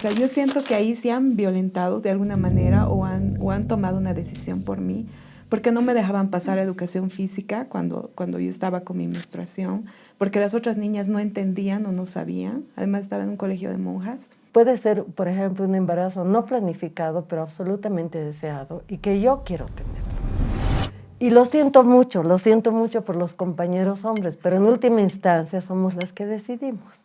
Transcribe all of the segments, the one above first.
sea, yo siento que ahí se han violentado de alguna manera o han tomado una decisión por mí, porque no me dejaban pasar a educación física cuando yo estaba con mi menstruación, porque las otras niñas no entendían o no sabían. Además estaba en un colegio de monjas. Puede ser, por ejemplo, un embarazo no planificado, pero absolutamente deseado y que yo quiero tenerlo. Y lo siento mucho por los compañeros hombres, pero en última instancia somos las que decidimos.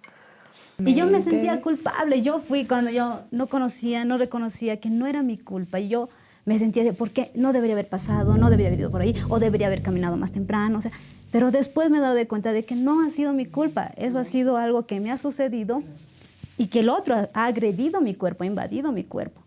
Y yo me sentía culpable. Yo fui cuando yo no conocía, no reconocía que no era mi culpa. Y yo me sentía de, ¿por qué? No debería haber pasado, no debería haber ido por ahí, o debería haber caminado más temprano. O sea, pero después me he dado de cuenta de que no ha sido mi culpa. Eso ha sido algo que me ha sucedido y que el otro ha agredido mi cuerpo, ha invadido mi cuerpo.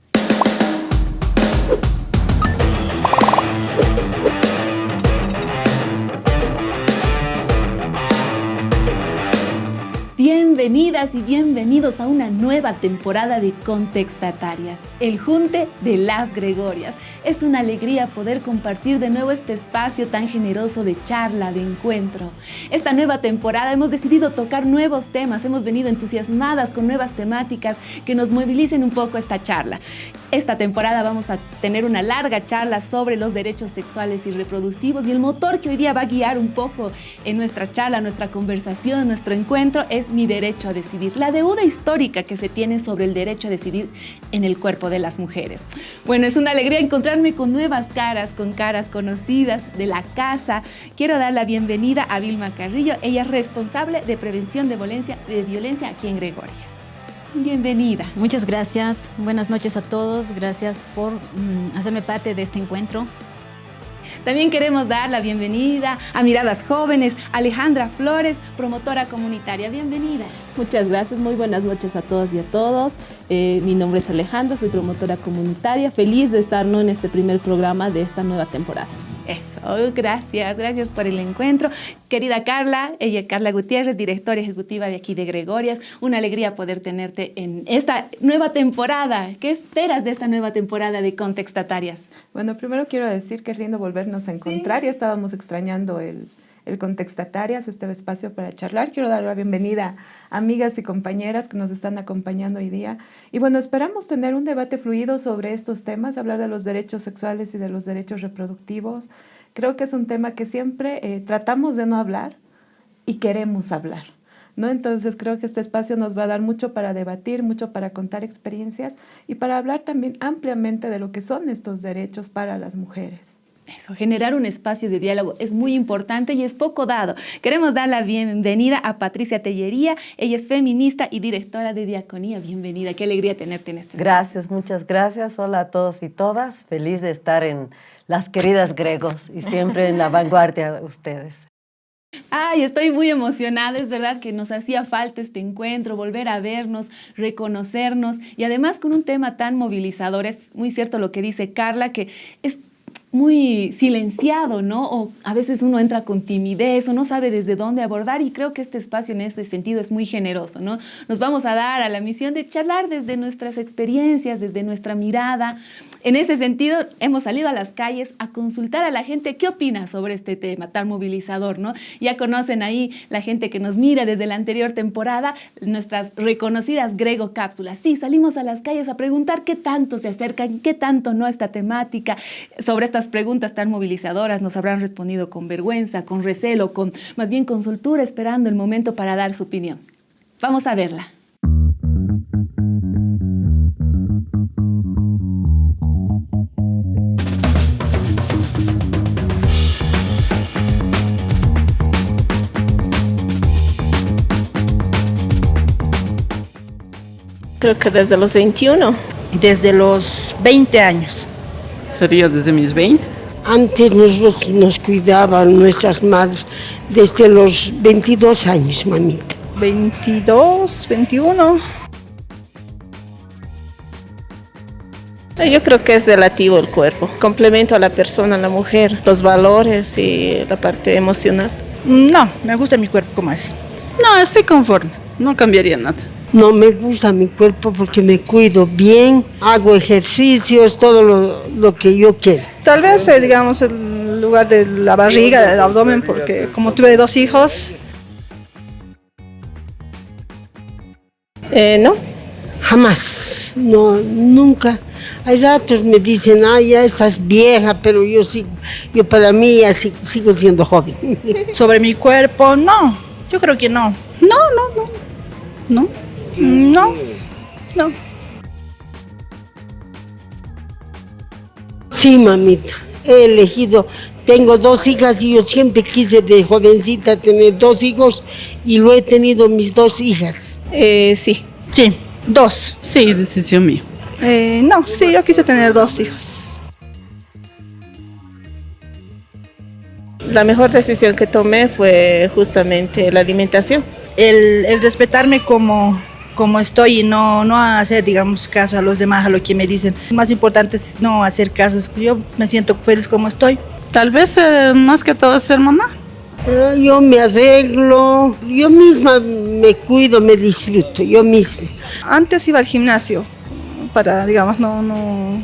Bienvenidas y bienvenidos a una nueva temporada de Contextatarias, el junte de las Gregorias. Es una alegría poder compartir de nuevo este espacio tan generoso de charla, de encuentro. Esta nueva temporada hemos decidido tocar nuevos temas, hemos venido entusiasmadas con nuevas temáticas que nos movilicen un poco esta charla. Esta temporada vamos a tener una larga charla sobre los derechos sexuales y reproductivos y el motor que hoy día va a guiar un poco en nuestra charla, nuestra conversación, nuestro encuentro es mi derecho a decidir, la deuda histórica que se tiene sobre el derecho a decidir en el cuerpo de las mujeres. Bueno, es una alegría encontrarme con nuevas caras, con caras conocidas de la casa. Quiero dar la bienvenida a Vilma Carrillo, ella es responsable de prevención de violencia aquí en Gregorias. Bienvenida. Muchas gracias, buenas noches a todos, gracias por hacerme parte de este encuentro. También queremos dar la bienvenida a Miradas Jóvenes, Alejandra Flores, promotora comunitaria. Bienvenida. Muchas gracias, muy buenas noches a todas y a todos. Mi nombre es Alejandra, soy promotora comunitaria. Feliz de estar en este primer programa de esta nueva temporada. Eso, gracias por el encuentro. Querida Carla, ella es Carla Gutiérrez, directora ejecutiva de aquí de Gregorias. Una alegría poder tenerte en esta nueva temporada. ¿Qué esperas de esta nueva temporada de Contextatarias? Bueno, primero quiero decir que es lindo volvernos a encontrar. Sí. Ya estábamos extrañando el el Contextatarias, este espacio para charlar. Quiero dar la bienvenida a amigas y compañeras que nos están acompañando hoy día. Y bueno, esperamos tener un debate fluido sobre estos temas, hablar de los derechos sexuales y de los derechos reproductivos. Creo que es un tema que siempre tratamos de no hablar y queremos hablar, ¿no? Entonces creo que este espacio nos va a dar mucho para debatir, mucho para contar experiencias y para hablar también ampliamente de lo que son estos derechos para las mujeres. Eso, generar un espacio de diálogo es muy importante y es poco dado. Queremos dar la bienvenida a Patricia Tellería. Ella es feminista y directora de Diaconía. Bienvenida, qué alegría tenerte en este espacio. Gracias, muchas gracias. Hola a todos y todas. Feliz de estar en Las Queridas Gregos y siempre en la vanguardia de ustedes. Ay, estoy muy emocionada, es verdad que nos hacía falta este encuentro, volver a vernos, reconocernos y además con un tema tan movilizador. Es muy cierto lo que dice Carla, que es muy silenciado, ¿no? O a veces uno entra con timidez o no sabe desde dónde abordar y creo que este espacio en ese sentido es muy generoso, ¿no? Nos vamos a dar a la misión de charlar desde nuestras experiencias, desde nuestra mirada. En ese sentido, hemos salido a las calles a consultar a la gente qué opina sobre este tema tan movilizador, ¿no? Ya conocen ahí la gente que nos mira desde la anterior temporada, nuestras reconocidas Grego Cápsulas. Sí, salimos a las calles a preguntar qué tanto se acercan, qué tanto no esta temática. Sobre estas preguntas tan movilizadoras nos habrán respondido con vergüenza, con recelo, con más bien con soltura, esperando el momento para dar su opinión. Vamos a verla. Creo que desde los 21. Desde los 20 años. Sería desde mis 20. Antes nosotros nos cuidaban nuestras madres desde los 22 años, mamita. 22, 21. Yo creo que es relativo el cuerpo. Complemento a la persona, a la mujer, los valores y la parte emocional. No, me gusta mi cuerpo como es. No, estoy conforme. No cambiaría nada. No me gusta mi cuerpo porque me cuido bien, hago ejercicios, todo lo que yo quiero. Tal vez, digamos, el lugar de la barriga, del abdomen, porque como tuve 2 hijos. No. Jamás, no, nunca. Hay ratos me dicen, ay, ya estás vieja, pero yo para mí ya sigo siendo joven. Sobre mi cuerpo, no. Yo creo que no. No. Sí, mamita, he elegido, tengo 2 hijas y yo siempre quise de jovencita tener 2 hijos y lo he tenido mis 2 hijas. Sí. Sí, 2. Sí, decisión mía. No, sí, yo quise tener 2 hijos. La mejor decisión que tomé fue justamente la alimentación. El respetarme como estoy y no hacer, digamos, caso a los demás, a lo que me dicen. Lo más importante es no hacer caso. Yo me siento feliz como estoy. Tal vez más que todo ser mamá. Yo me arreglo, yo misma me cuido, me disfruto, yo misma. Antes iba al gimnasio para, digamos, no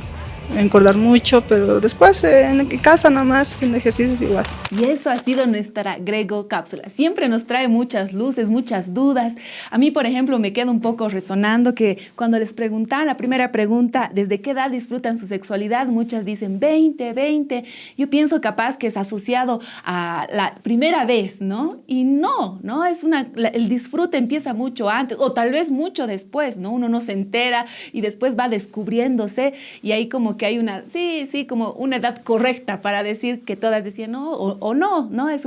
engordar mucho, pero después en casa nomás, sin ejercicios igual. Y eso ha sido nuestra Grego Cápsula. Siempre nos trae muchas luces, muchas dudas. A mí, por ejemplo, me queda un poco resonando que cuando les preguntaban la primera pregunta, ¿desde qué edad disfrutan su sexualidad? Muchas dicen 20. Yo pienso capaz que es asociado a la primera vez, ¿no? Y no, es el disfrute empieza mucho antes o tal vez mucho después, ¿no? Uno no se entera y después va descubriéndose y ahí como que hay como una edad correcta para decir que todas decían no o no, ¿no? Es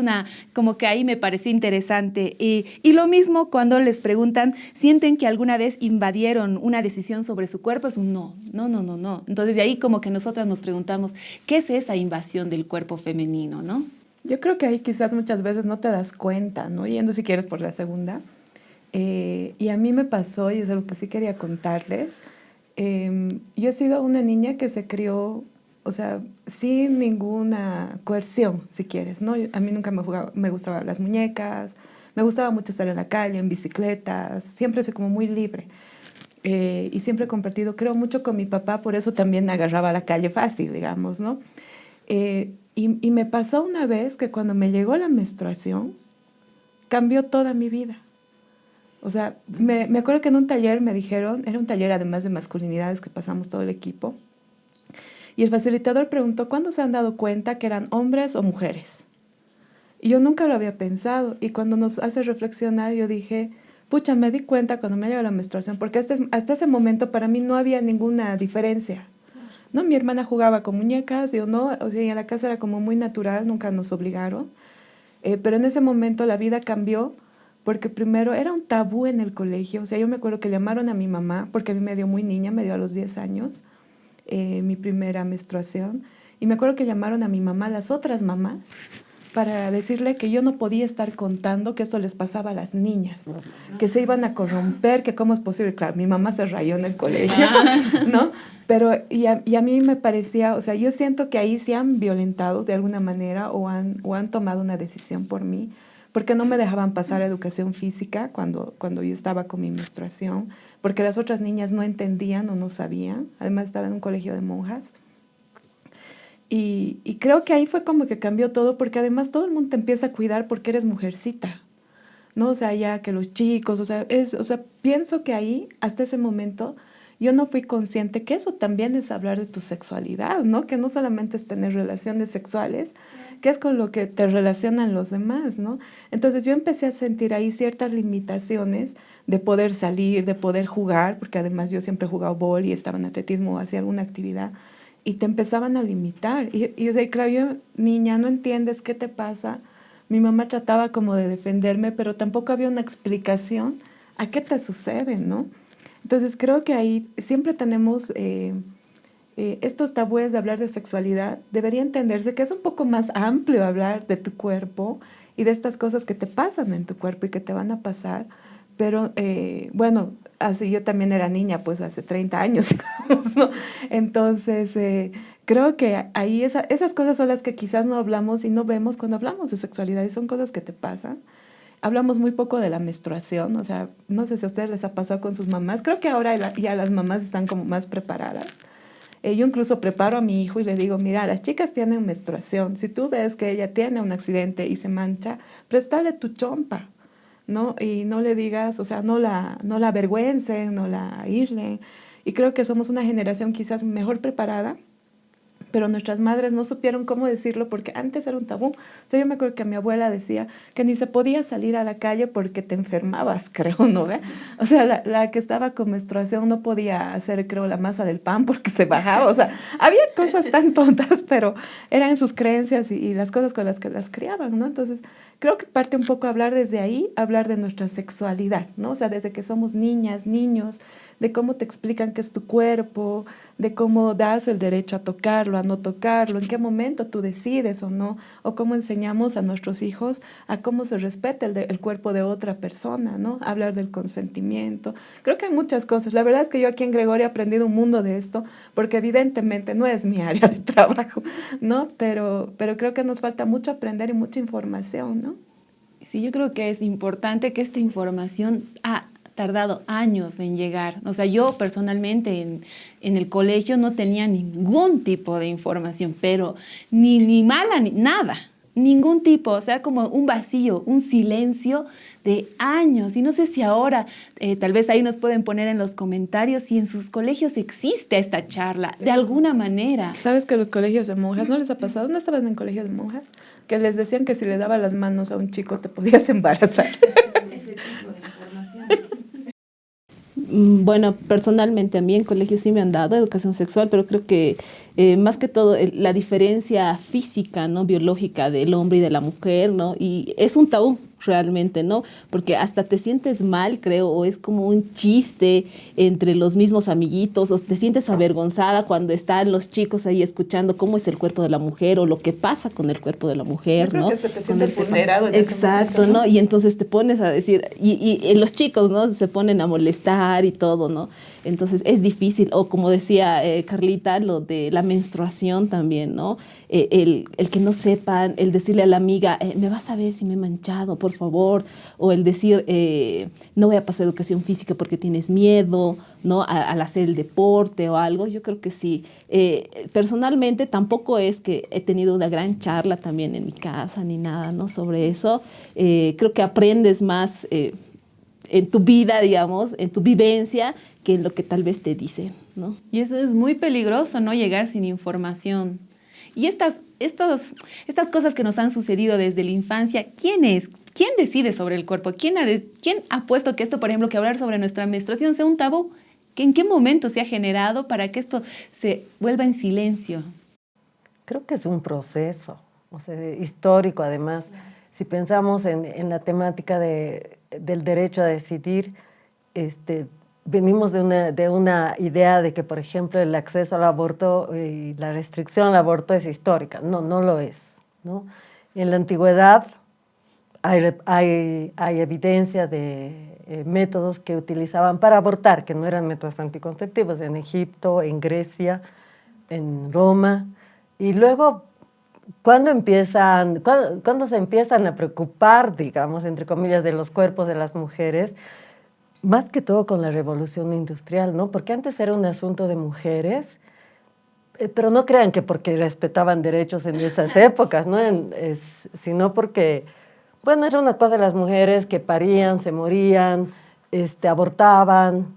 como que ahí me pareció interesante. Y lo mismo cuando les preguntan, ¿sienten que alguna vez invadieron una decisión sobre su cuerpo? Es un no. Entonces de ahí como que nosotras nos preguntamos, ¿qué es esa invasión del cuerpo femenino, no? Yo creo que ahí quizás muchas veces no te das cuenta, ¿no? Yendo si quieres por la segunda. Y a mí me pasó, y es algo que sí quería contarles. Yo he sido una niña que se crió, o sea, sin ninguna coerción, si quieres, ¿no? A mí nunca me gustaban las muñecas, me gustaba mucho estar en la calle, en bicicletas, siempre soy como muy libre. Y siempre he compartido, creo, mucho con mi papá, por eso también agarraba la calle fácil, digamos, ¿no? Y me pasó una vez que cuando me llegó la menstruación, cambió toda mi vida. O sea, me acuerdo que en un taller me dijeron, era un taller además de masculinidades que pasamos todo el equipo, y el facilitador preguntó, ¿cuándo se han dado cuenta que eran hombres o mujeres? Y yo nunca lo había pensado, y cuando nos hace reflexionar yo dije, pucha, me di cuenta cuando me llegó la menstruación, porque hasta ese momento para mí no había ninguna diferencia. ¿No? Mi hermana jugaba con muñecas, yo no, o sea, en la casa era como muy natural, nunca nos obligaron, pero en ese momento la vida cambió, porque primero era un tabú en el colegio. O sea, yo me acuerdo que llamaron a mi mamá, porque a mí me dio muy niña, me dio a los 10 años, mi primera menstruación, y me acuerdo que llamaron a mi mamá, las otras mamás, para decirle que yo no podía estar contando que esto les pasaba a las niñas, que se iban a corromper, que cómo es posible. Claro, mi mamá se rayó en el colegio, ¿no? Pero, y a mí me parecía, o sea, yo siento que ahí se han violentado de alguna manera o han tomado una decisión por mí, porque no me dejaban pasar a educación física cuando yo estaba con mi menstruación, porque las otras niñas no entendían o no sabían. Además estaba en un colegio de monjas. Y creo que ahí fue como que cambió todo, porque además todo el mundo te empieza a cuidar porque eres mujercita, ¿no? O sea, ya que los chicos, o sea, pienso que ahí, hasta ese momento, yo no fui consciente que eso también es hablar de tu sexualidad, ¿no? Que no solamente es tener relaciones sexuales, que es con lo que te relacionan los demás, ¿no? Entonces yo empecé a sentir ahí ciertas limitaciones de poder salir, de poder jugar, porque además yo siempre he jugado vóley, estaba en atletismo o hacía alguna actividad, y te empezaban a limitar. Y o sea, claro, yo, niña, no entiendes qué te pasa. Mi mamá trataba como de defenderme, pero tampoco había una explicación a qué te sucede, ¿no? Entonces creo que ahí siempre tenemos estos tabúes de hablar de sexualidad. Debería entenderse que es un poco más amplio hablar de tu cuerpo y de estas cosas que te pasan en tu cuerpo y que te van a pasar. Pero bueno, así yo también era niña, pues hace 30 años, digamos, ¿no? Entonces creo que ahí esas cosas son las que quizás no hablamos y no vemos cuando hablamos de sexualidad, y son cosas que te pasan. Hablamos muy poco de la menstruación, o sea, no sé si a ustedes les ha pasado con sus mamás. Creo que ahora ya las mamás están como más preparadas. Yo incluso preparo a mi hijo y le digo, mira, las chicas tienen menstruación. Si tú ves que ella tiene un accidente y se mancha, préstale tu chompa, ¿no? Y no le digas, o sea, no la avergüencen, no la aíslen. Y creo que somos una generación quizás mejor preparada, pero nuestras madres no supieron cómo decirlo porque antes era un tabú. O sea, yo me acuerdo que mi abuela decía que ni se podía salir a la calle porque te enfermabas, creo, ¿no ve? O sea, la que estaba con menstruación no podía hacer, creo, la masa del pan porque se bajaba. O sea, había cosas tan tontas, pero eran sus creencias y las cosas con las que las criaban, ¿no? Entonces, creo que parte un poco hablar desde ahí, hablar de nuestra sexualidad, ¿no? O sea, desde que somos niñas, niños, de cómo te explican qué es tu cuerpo, de cómo das el derecho a tocarlo, a no tocarlo, en qué momento tú decides o no, o cómo enseñamos a nuestros hijos a cómo se respeta el cuerpo de otra persona, ¿no? Hablar del consentimiento. Creo que hay muchas cosas. La verdad es que yo aquí en Gregoria he aprendido un mundo de esto, porque evidentemente no es mi área de trabajo, ¿no? Pero creo que nos falta mucho aprender y mucha información, ¿no? Sí, yo creo que es importante que esta información tardado años en llegar. O sea, yo personalmente en el colegio no tenía ningún tipo de información, pero ni mala, ni nada, ningún tipo. O sea, como un vacío, un silencio de años. Y no sé si ahora, tal vez ahí nos pueden poner en los comentarios si en sus colegios existe esta charla, de alguna manera. ¿Sabes que los colegios de monjas, no les ha pasado? ¿No estaban en colegios de monjas? Que les decían que si le daba las manos a un chico te podías embarazar. Ese tipo de información. Bueno, personalmente a mí en colegio sí me han dado educación sexual, pero creo que más que todo la diferencia física, ¿no? Biológica del hombre y de la mujer, ¿no? Y es un tabú realmente, ¿no? Porque hasta te sientes mal, creo, o es como un chiste entre los mismos amiguitos, o te sientes avergonzada cuando están los chicos ahí escuchando cómo es el cuerpo de la mujer o lo que pasa con el cuerpo de la mujer, ¿no? Creo que te sientes vulnerado en ese Exacto, momento, ¿no? Y entonces te pones a decir, y los chicos, ¿no? Se ponen a molestar y todo, ¿no? Entonces es difícil, o como decía Carlita, lo de la menstruación también, ¿no? el que no sepan, el decirle a la amiga, me vas a ver si me he manchado, por favor, o el decir, no voy a pasar educación física porque tienes miedo, ¿no? Al hacer el deporte o algo. Yo creo que sí. Personalmente tampoco es que he tenido una gran charla también en mi casa ni nada, ¿no? Sobre eso. Creo que aprendes más en tu vida, digamos, en tu vivencia, que en lo que tal vez te dicen, ¿no? Y eso es muy peligroso, ¿no? Llegar sin información. Y estas cosas que nos han sucedido desde la infancia, ¿quién es? ¿Quién decide sobre el cuerpo? ¿Quién ha puesto que esto, por ejemplo, que hablar sobre nuestra menstruación sea un tabú? ¿En qué momento se ha generado para que esto se vuelva en silencio? Creo que es un proceso, o sea, histórico además. Si pensamos en la temática del derecho a decidir, venimos de una idea de que, por ejemplo, el acceso al aborto y la restricción al aborto es histórica. No, no lo es, ¿no? En la antigüedad hay evidencia de métodos que utilizaban para abortar, que no eran métodos anticonceptivos, en Egipto, en Grecia, en Roma. Y luego, cuando se empiezan a preocupar, digamos, entre comillas, de los cuerpos de las mujeres, más que todo con la revolución industrial, ¿no? Porque antes era un asunto de mujeres, pero no crean que porque respetaban derechos en esas épocas, ¿no? Sino porque, bueno, era una cosa de las mujeres que parían, se morían, abortaban,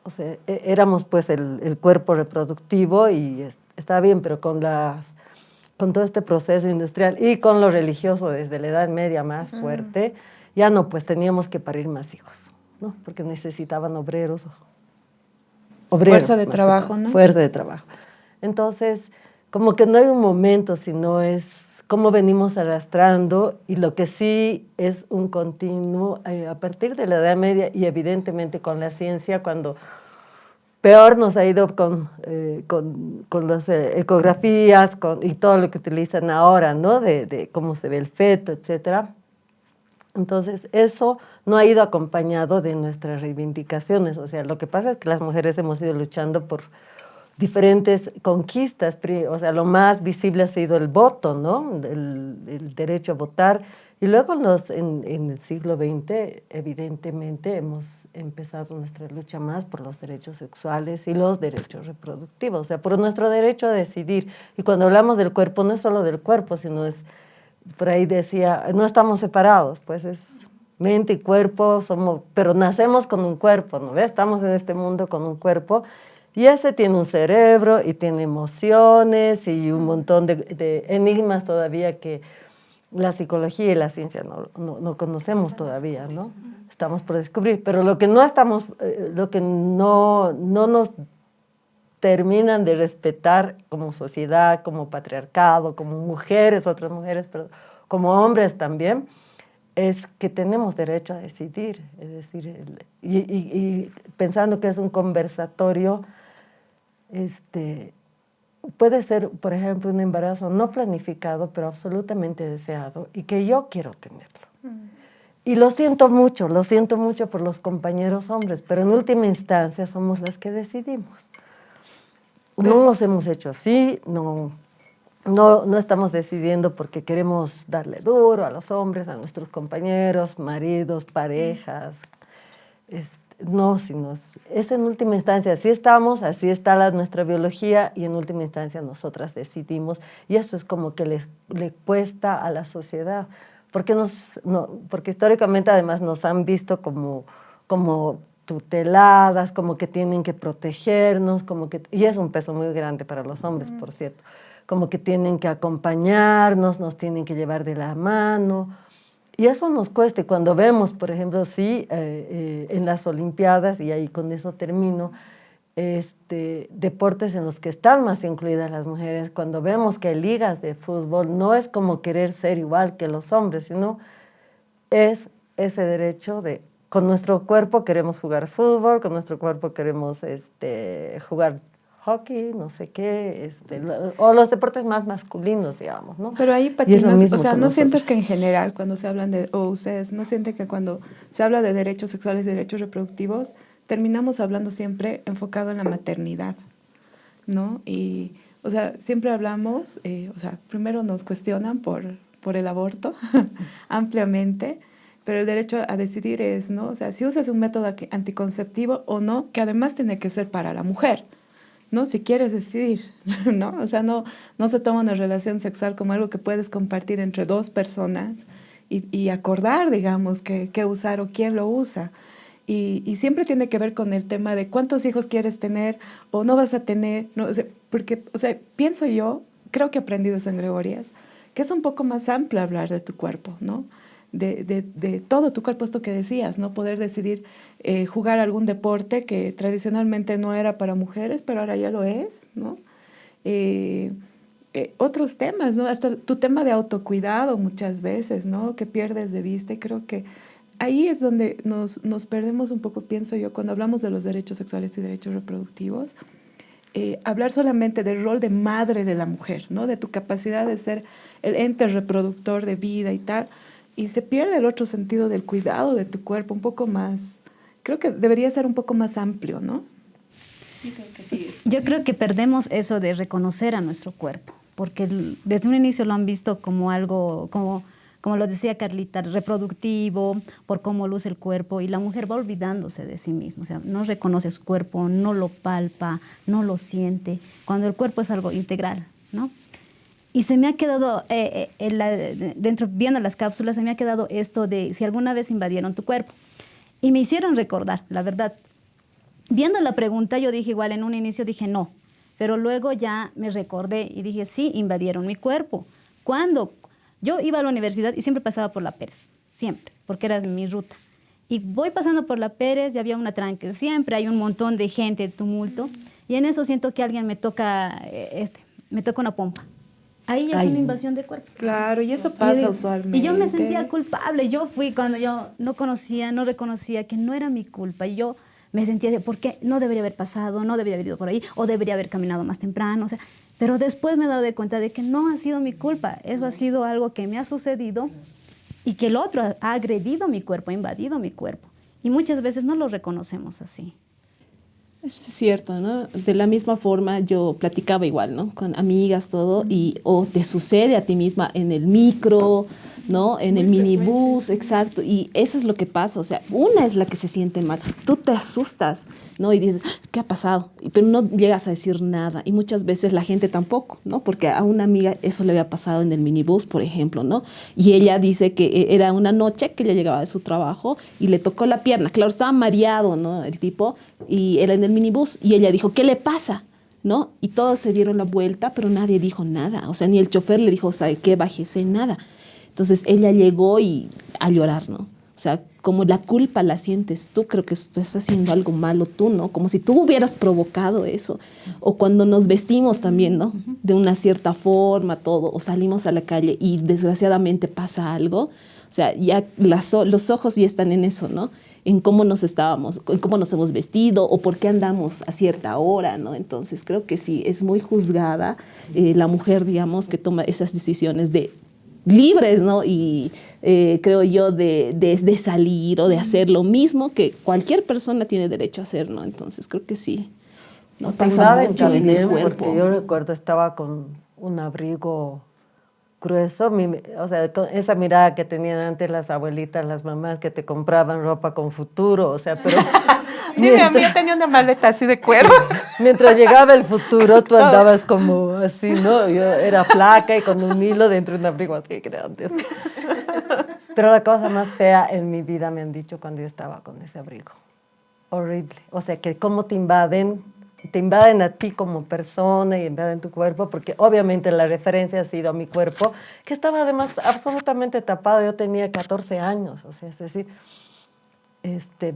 o sea, éramos pues el cuerpo reproductivo y estaba bien, pero con todo este proceso industrial y con lo religioso desde la Edad Media más fuerte, ya no, pues teníamos que parir más hijos, ¿no? Porque necesitaban obreros. Fuerza de trabajo, ¿no? Fuerza de trabajo. Entonces, como que no hay un momento, sino es cómo venimos arrastrando, y lo que sí es un continuo a partir de la Edad Media y evidentemente con la ciencia, cuando peor nos ha ido con las ecografías y todo lo que utilizan ahora, ¿no? De cómo se ve el feto, etcétera. Entonces, eso no ha ido acompañado de nuestras reivindicaciones. O sea, lo que pasa es que las mujeres hemos ido luchando por diferentes conquistas. O sea, lo más visible ha sido el voto, ¿no? El derecho a votar. Y luego en el siglo XX, evidentemente, hemos empezado nuestra lucha más por los derechos sexuales y los derechos reproductivos. O sea, por nuestro derecho a decidir. Y cuando hablamos del cuerpo, no es solo del cuerpo, sino es... Por ahí decía, no estamos separados, pues es mente y cuerpo, pero nacemos con un cuerpo, ¿no ves? Estamos en este mundo con un cuerpo y ese tiene un cerebro y tiene emociones y un montón de enigmas todavía que la psicología y la ciencia no conocemos todavía, ¿no? Estamos por descubrir, pero lo que no nos terminan de respetar como sociedad, como patriarcado, como mujeres, otras mujeres, pero como hombres también, es que tenemos derecho a decidir. Es decir, y pensando que es un conversatorio, puede ser, por ejemplo, un embarazo no planificado, pero absolutamente deseado, y que yo quiero tenerlo. Y lo siento mucho por los compañeros hombres, pero en última instancia somos las que decidimos. No nos hemos hecho así, no estamos decidiendo porque queremos darle duro a los hombres, a nuestros compañeros, maridos, parejas. No, sino es en última instancia, así estamos, así está nuestra biología y en última instancia nosotras decidimos. Y esto es como que le cuesta a la sociedad, porque históricamente además nos han visto como tuteladas, como que tienen que protegernos, y es un peso muy grande para los hombres, por cierto, como que tienen que acompañarnos, nos tienen que llevar de la mano, y eso nos cuesta. Y cuando vemos, por ejemplo, en las Olimpiadas, y ahí con eso termino, deportes en los que están más incluidas las mujeres, cuando vemos que hay ligas de fútbol, no es como querer ser igual que los hombres, sino es ese derecho de... Con nuestro cuerpo queremos jugar fútbol, con nuestro cuerpo queremos jugar hockey, no sé qué, o los deportes más masculinos, digamos, ¿no? Pero ahí, Patinas, o sea, ¿no sientes que en general cuando se hablan o ustedes no sienten que cuando se habla de derechos sexuales, derechos reproductivos, terminamos hablando siempre enfocado en la maternidad, ¿no? Y O sea, siempre hablamos, o sea, primero nos cuestionan por el aborto ampliamente, pero el derecho a decidir es, ¿no? O sea, si usas un método anticonceptivo o no, que además tiene que ser para la mujer, ¿no? Si quieres decidir, ¿no? O sea, no se toma una relación sexual como algo que puedes compartir entre dos personas y acordar, digamos, qué usar o quién lo usa. Y siempre tiene que ver con el tema de cuántos hijos quieres tener o no vas a tener, ¿no? O sea, porque, o sea, pienso yo, creo que he aprendido eso en Gregorias, que es un poco más amplio hablar de tu cuerpo, ¿no? De todo tu cuerpo, esto que decías, ¿no? Poder decidir jugar algún deporte que tradicionalmente no era para mujeres, pero ahora ya lo es, ¿no? Otros temas, ¿no? Hasta tu tema de autocuidado muchas veces, ¿no? Que pierdes de vista, y creo que ahí es donde nos perdemos un poco, pienso yo, cuando hablamos de los derechos sexuales y derechos reproductivos. Hablar solamente del rol de madre de la mujer, ¿no? De tu capacidad de ser el ente reproductor de vida y tal, y se pierde el otro sentido del cuidado de tu cuerpo, un poco más, creo que debería ser un poco más amplio, ¿no? Yo creo que perdemos eso de reconocer a nuestro cuerpo, porque desde un inicio lo han visto como algo, como lo decía Carlita, reproductivo, por cómo luce el cuerpo, y la mujer va olvidándose de sí misma, o sea, no reconoce su cuerpo, no lo palpa, no lo siente, cuando el cuerpo es algo integral, ¿no? Y se me ha quedado, dentro, viendo las cápsulas, se me ha quedado esto de si alguna vez invadieron tu cuerpo. Y me hicieron recordar, la verdad. Viendo la pregunta, yo dije igual, en un inicio dije no, pero luego ya me recordé y dije sí, invadieron mi cuerpo. ¿Cuándo? Yo iba a la universidad y siempre pasaba por la Pérez, siempre, porque era mi ruta. Y voy pasando por la Pérez y había una tranque, siempre hay un montón de gente, tumulto, y en eso siento que alguien me toca una pompa. Ahí ya es una invasión de cuerpo. Claro, y eso pasa usualmente. Y yo me sentía culpable. Yo fui cuando yo no reconocía que no era mi culpa. Y yo me sentía, ¿por qué? No debería haber pasado, no debería haber ido por ahí, o debería haber caminado más temprano. O sea, pero después me he dado cuenta de que no ha sido mi culpa. Eso ha sido algo que me ha sucedido y que el otro ha agredido mi cuerpo, ha invadido mi cuerpo. Y muchas veces no lo reconocemos así. Eso es cierto, ¿no? De la misma forma yo platicaba igual, ¿no? Con amigas, todo, o te sucede a ti misma en el micro, ¿no? En el minibús, exacto, y eso es lo que pasa, o sea, una es la que se siente mal, tú te asustas, ¿no? Y dices, ¿qué ha pasado? Pero no llegas a decir nada, y muchas veces la gente tampoco, ¿no? Porque a una amiga eso le había pasado en el minibús, por ejemplo, ¿no? Y ella dice que era una noche que ella llegaba de su trabajo y le tocó la pierna, claro, estaba mareado, ¿no? El tipo, y era en el minibús, y ella dijo, ¿qué le pasa? ¿No? Y todos se dieron la vuelta, pero nadie dijo nada, o sea, ni el chofer le dijo, ¿sabe qué? Bájese, nada. Entonces ella llegó a llorar, ¿no? O sea, como la culpa la sientes tú, creo que estás haciendo algo malo tú, ¿no? Como si tú hubieras provocado eso. O cuando nos vestimos también, ¿no? De una cierta forma, todo, o salimos a la calle y desgraciadamente pasa algo. O sea, ya los ojos ya están en eso, ¿no? En cómo nos en cómo nos hemos vestido o por qué andamos a cierta hora, ¿no? Entonces creo que sí, es muy juzgada la mujer, digamos, que toma esas decisiones libres, ¿no? Y creo yo de salir o de hacer lo mismo que cualquier persona tiene derecho a hacer, ¿no? Entonces creo que sí. No pasa mucho en el cuerpo. Porque yo recuerdo estaba con un abrigo grueso, o sea, con esa mirada que tenían antes las abuelitas, las mamás que te compraban ropa con futuro, o sea, pero... Dime, a mí yo tenía una maleta así de cuero. Mientras llegaba el futuro, tú andabas como así, ¿no? Yo era flaca y con un hilo dentro de un abrigo así grande. Pero la cosa más fea en mi vida me han dicho cuando yo estaba con ese abrigo. Horrible. O sea, que cómo te invaden a ti como persona y invaden tu cuerpo, porque obviamente la referencia ha sido a mi cuerpo, que estaba además absolutamente tapado. Yo tenía 14 años, o sea, es decir...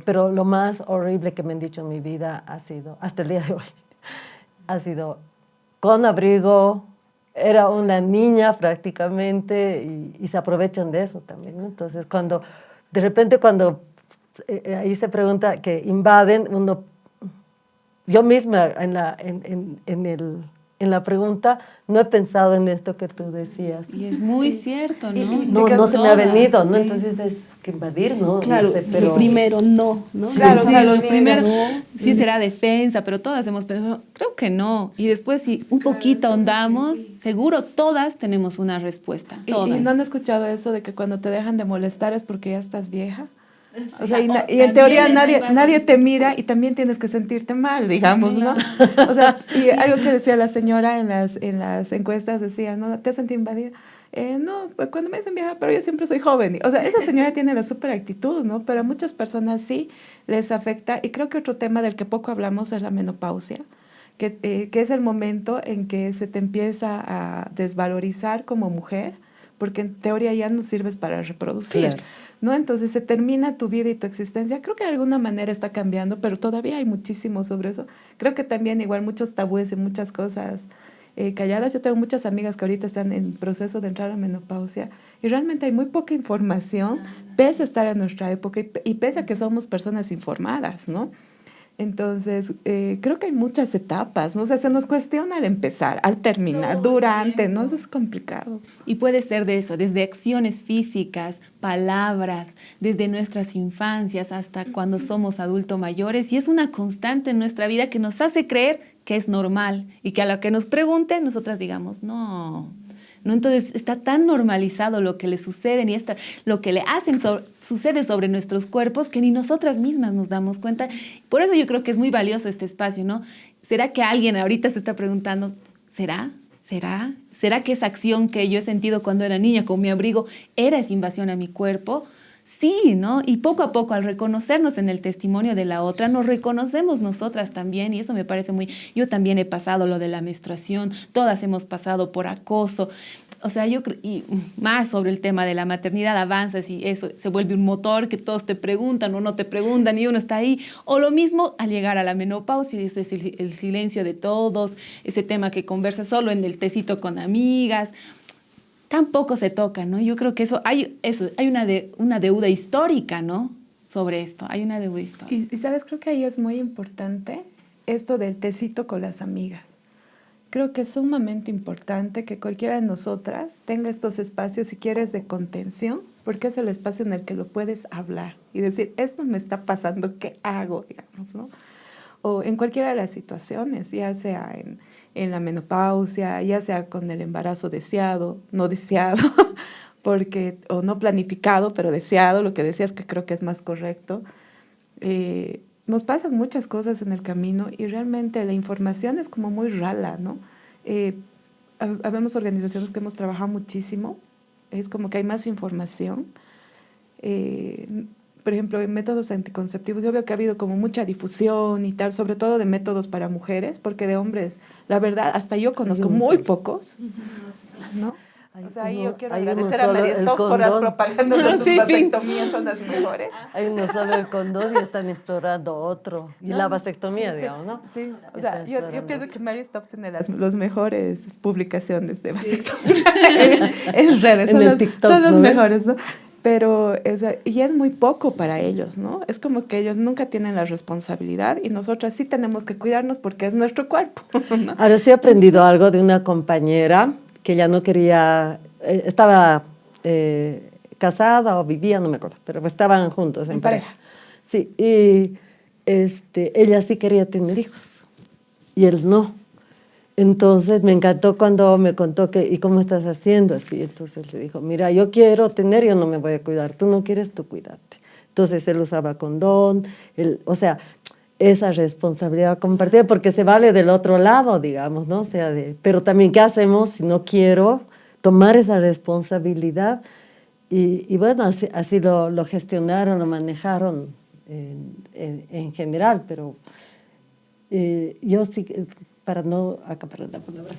pero lo más horrible que me han dicho en mi vida ha sido, hasta el día de hoy, ha sido con abrigo, era una niña prácticamente y se aprovechan de eso también, ¿no? Entonces, de repente cuando ahí se pregunta que invaden, yo misma en en la pregunta no he pensado en esto que tú decías. Y es muy cierto, ¿no? No se me ha venido, ¿no? Sí. Entonces es que invadir, ¿no? Claro, No sé, pero lo primero no, ¿no? Claro, Sí, claro, lo primero no. sí será defensa, pero todas hemos pensado, creo que no. Y después si un poquito ahondamos, seguro todas tenemos una respuesta. ¿Y Todas. no han escuchado eso de que cuando te dejan de molestar es porque ya estás vieja? O sea, y en también teoría es nadie te mira y también tienes que sentirte mal, digamos, ¿no? O sea, y algo que decía la señora en las encuestas decía, ¿no? ¿Te has sentido invadida? No, pues cuando me dicen vieja, pero yo siempre soy joven. O sea, esa señora tiene la súper actitud, ¿no? Pero a muchas personas sí les afecta. Y creo que otro tema del que poco hablamos es la menopausia, que es el momento en que se te empieza a desvalorizar como mujer, porque en teoría ya no sirves para reproducir. Claro. ¿No? Entonces se termina tu vida y tu existencia. Creo que de alguna manera está cambiando, pero todavía hay muchísimo sobre eso. Creo que también igual muchos tabúes y muchas cosas calladas. Yo tengo muchas amigas que ahorita están en proceso de entrar a menopausia y realmente hay muy poca información, pese a estar en nuestra época y pese a que somos personas informadas, ¿no? Entonces, creo que hay muchas etapas, ¿no? O sea, se nos cuestiona al empezar, al terminar, durante, ¿no? Eso es complicado. Y puede ser de eso, desde acciones físicas, palabras, desde nuestras infancias hasta cuando somos adultos mayores. Y es una constante en nuestra vida que nos hace creer que es normal y que a lo que nos pregunten, nosotras digamos, no. ¿No? Entonces está tan normalizado lo que le sucede y lo que le hacen sucede sobre nuestros cuerpos que ni nosotras mismas nos damos cuenta. Por eso yo creo que es muy valioso este espacio, ¿no? ¿Será que alguien ahorita se está preguntando, ¿será? ¿Será que esa acción que yo he sentido cuando era niña con mi abrigo era esa invasión a mi cuerpo? Sí, ¿no? Y poco a poco, al reconocernos en el testimonio de la otra, nos reconocemos nosotras también, y eso me parece muy... Yo también he pasado lo de la menstruación, todas hemos pasado por acoso, o sea, y más sobre el tema de la maternidad, avanzas y eso se vuelve un motor que todos te preguntan o no te preguntan y uno está ahí. O lo mismo al llegar a la menopausia, es el silencio de todos, ese tema que conversas solo en el tecito con amigas, tampoco se toca, ¿no? Yo creo que hay una deuda histórica, ¿no? Sobre esto, hay una deuda histórica. Y sabes, creo que ahí es muy importante esto del tecito con las amigas. Creo que es sumamente importante que cualquiera de nosotras tenga estos espacios, si quieres, de contención, porque es el espacio en el que lo puedes hablar y decir, esto me está pasando, ¿qué hago? Digamos, ¿no? O en cualquiera de las situaciones, ya sea en la menopausia, ya sea con el embarazo deseado, no deseado, o no planificado, pero deseado, lo que decías que creo que es más correcto. Nos pasan muchas cosas en el camino y realmente la información es como muy rala, ¿no? Habemos organizaciones que hemos trabajado muchísimo, es como que hay más información. Por ejemplo, en métodos anticonceptivos, yo veo que ha habido como mucha difusión y tal, sobre todo de métodos para mujeres, porque de hombres, la verdad, hasta yo conozco muy pocos, ¿no? O sea, ahí yo quiero agradecer a María Stop por las propagandas de sus vasectomías, son las mejores. Hay uno solo el condón y están explorando otro. Y la vasectomía, digamos, ¿no? Sí, o sea, yo pienso que María Stop tiene las mejores publicaciones de vasectomía en redes. En el TikTok, son los ¿no? mejores, ¿no? Pero y es muy poco para ellos, ¿no? Es como que ellos nunca tienen la responsabilidad y nosotras sí tenemos que cuidarnos porque es nuestro cuerpo, ¿no? Ahora sí he aprendido algo de una compañera que ya no quería, estaba casada o vivía, no me acuerdo, pero estaban juntos en pareja. Sí, y ella sí quería tener hijos y él no. Entonces me encantó cuando me contó que, ¿y cómo estás haciendo? Así, entonces le dijo, mira, yo quiero tener, yo no me voy a cuidar, tú no quieres, tú cuídate. Entonces él usaba condón, o sea, esa responsabilidad compartida, porque se vale del otro lado, digamos, ¿no? O sea, pero también, ¿qué hacemos si no quiero tomar esa responsabilidad? Y bueno, así lo gestionaron, lo manejaron en general, pero yo sí, para no acaparar la palabra,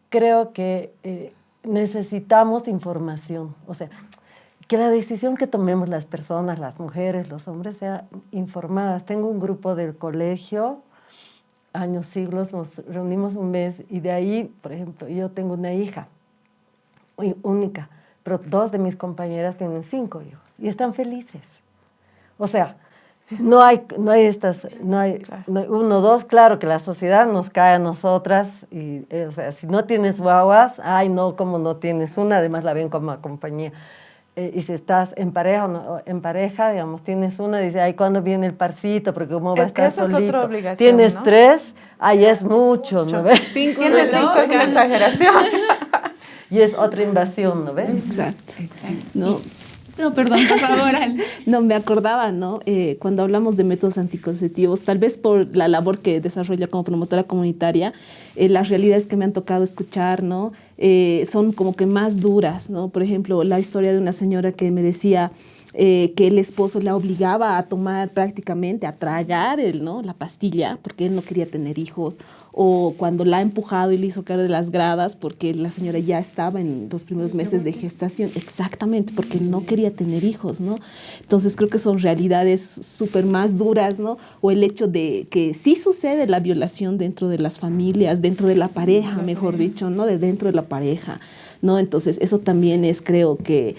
creo que necesitamos información, o sea, que la decisión que tomemos las personas, las mujeres, los hombres, sea informadas. Tengo un grupo del colegio, años, siglos, nos reunimos un mes y de ahí, por ejemplo, yo tengo una hija única, pero 2 de mis compañeras tienen 5 hijos y están felices. O sea, No hay uno, dos, claro que la sociedad nos cae a nosotras y, o sea, si no tienes guaguas, ay no, como no tienes una, además la ven como compañía. Y si estás en pareja, en pareja, digamos, tienes una, dice, ay, ¿cuándo viene el parcito? Porque cómo va a estar esa es solito. otra obligación, Tienes ¿no? 3, ay, es mucho, ¿no ves? Tiene 5 es una exageración. Y es otra invasión, ¿no ves? Exacto. ¿No? No, perdón, por favor, Al. No, me acordaba, ¿no? Cuando hablamos de métodos anticonceptivos, tal vez por la labor que desarrolla como promotora comunitaria, las realidades que me han tocado escuchar, ¿no? Son como que más duras, ¿no? Por ejemplo, la historia de una señora que me decía que el esposo la obligaba a tomar prácticamente, a tragar ¿no? la pastilla, porque él no quería tener hijos, o cuando la ha empujado y le hizo caer de las gradas porque la señora ya estaba en los primeros meses de gestación, exactamente, porque no quería tener hijos, ¿no? Entonces creo que son realidades súper más duras, ¿no? O el hecho de que sí sucede la violación dentro de las familias, dentro de la pareja, mejor dicho, ¿no? De dentro de la pareja, ¿no? Entonces eso también es, creo que,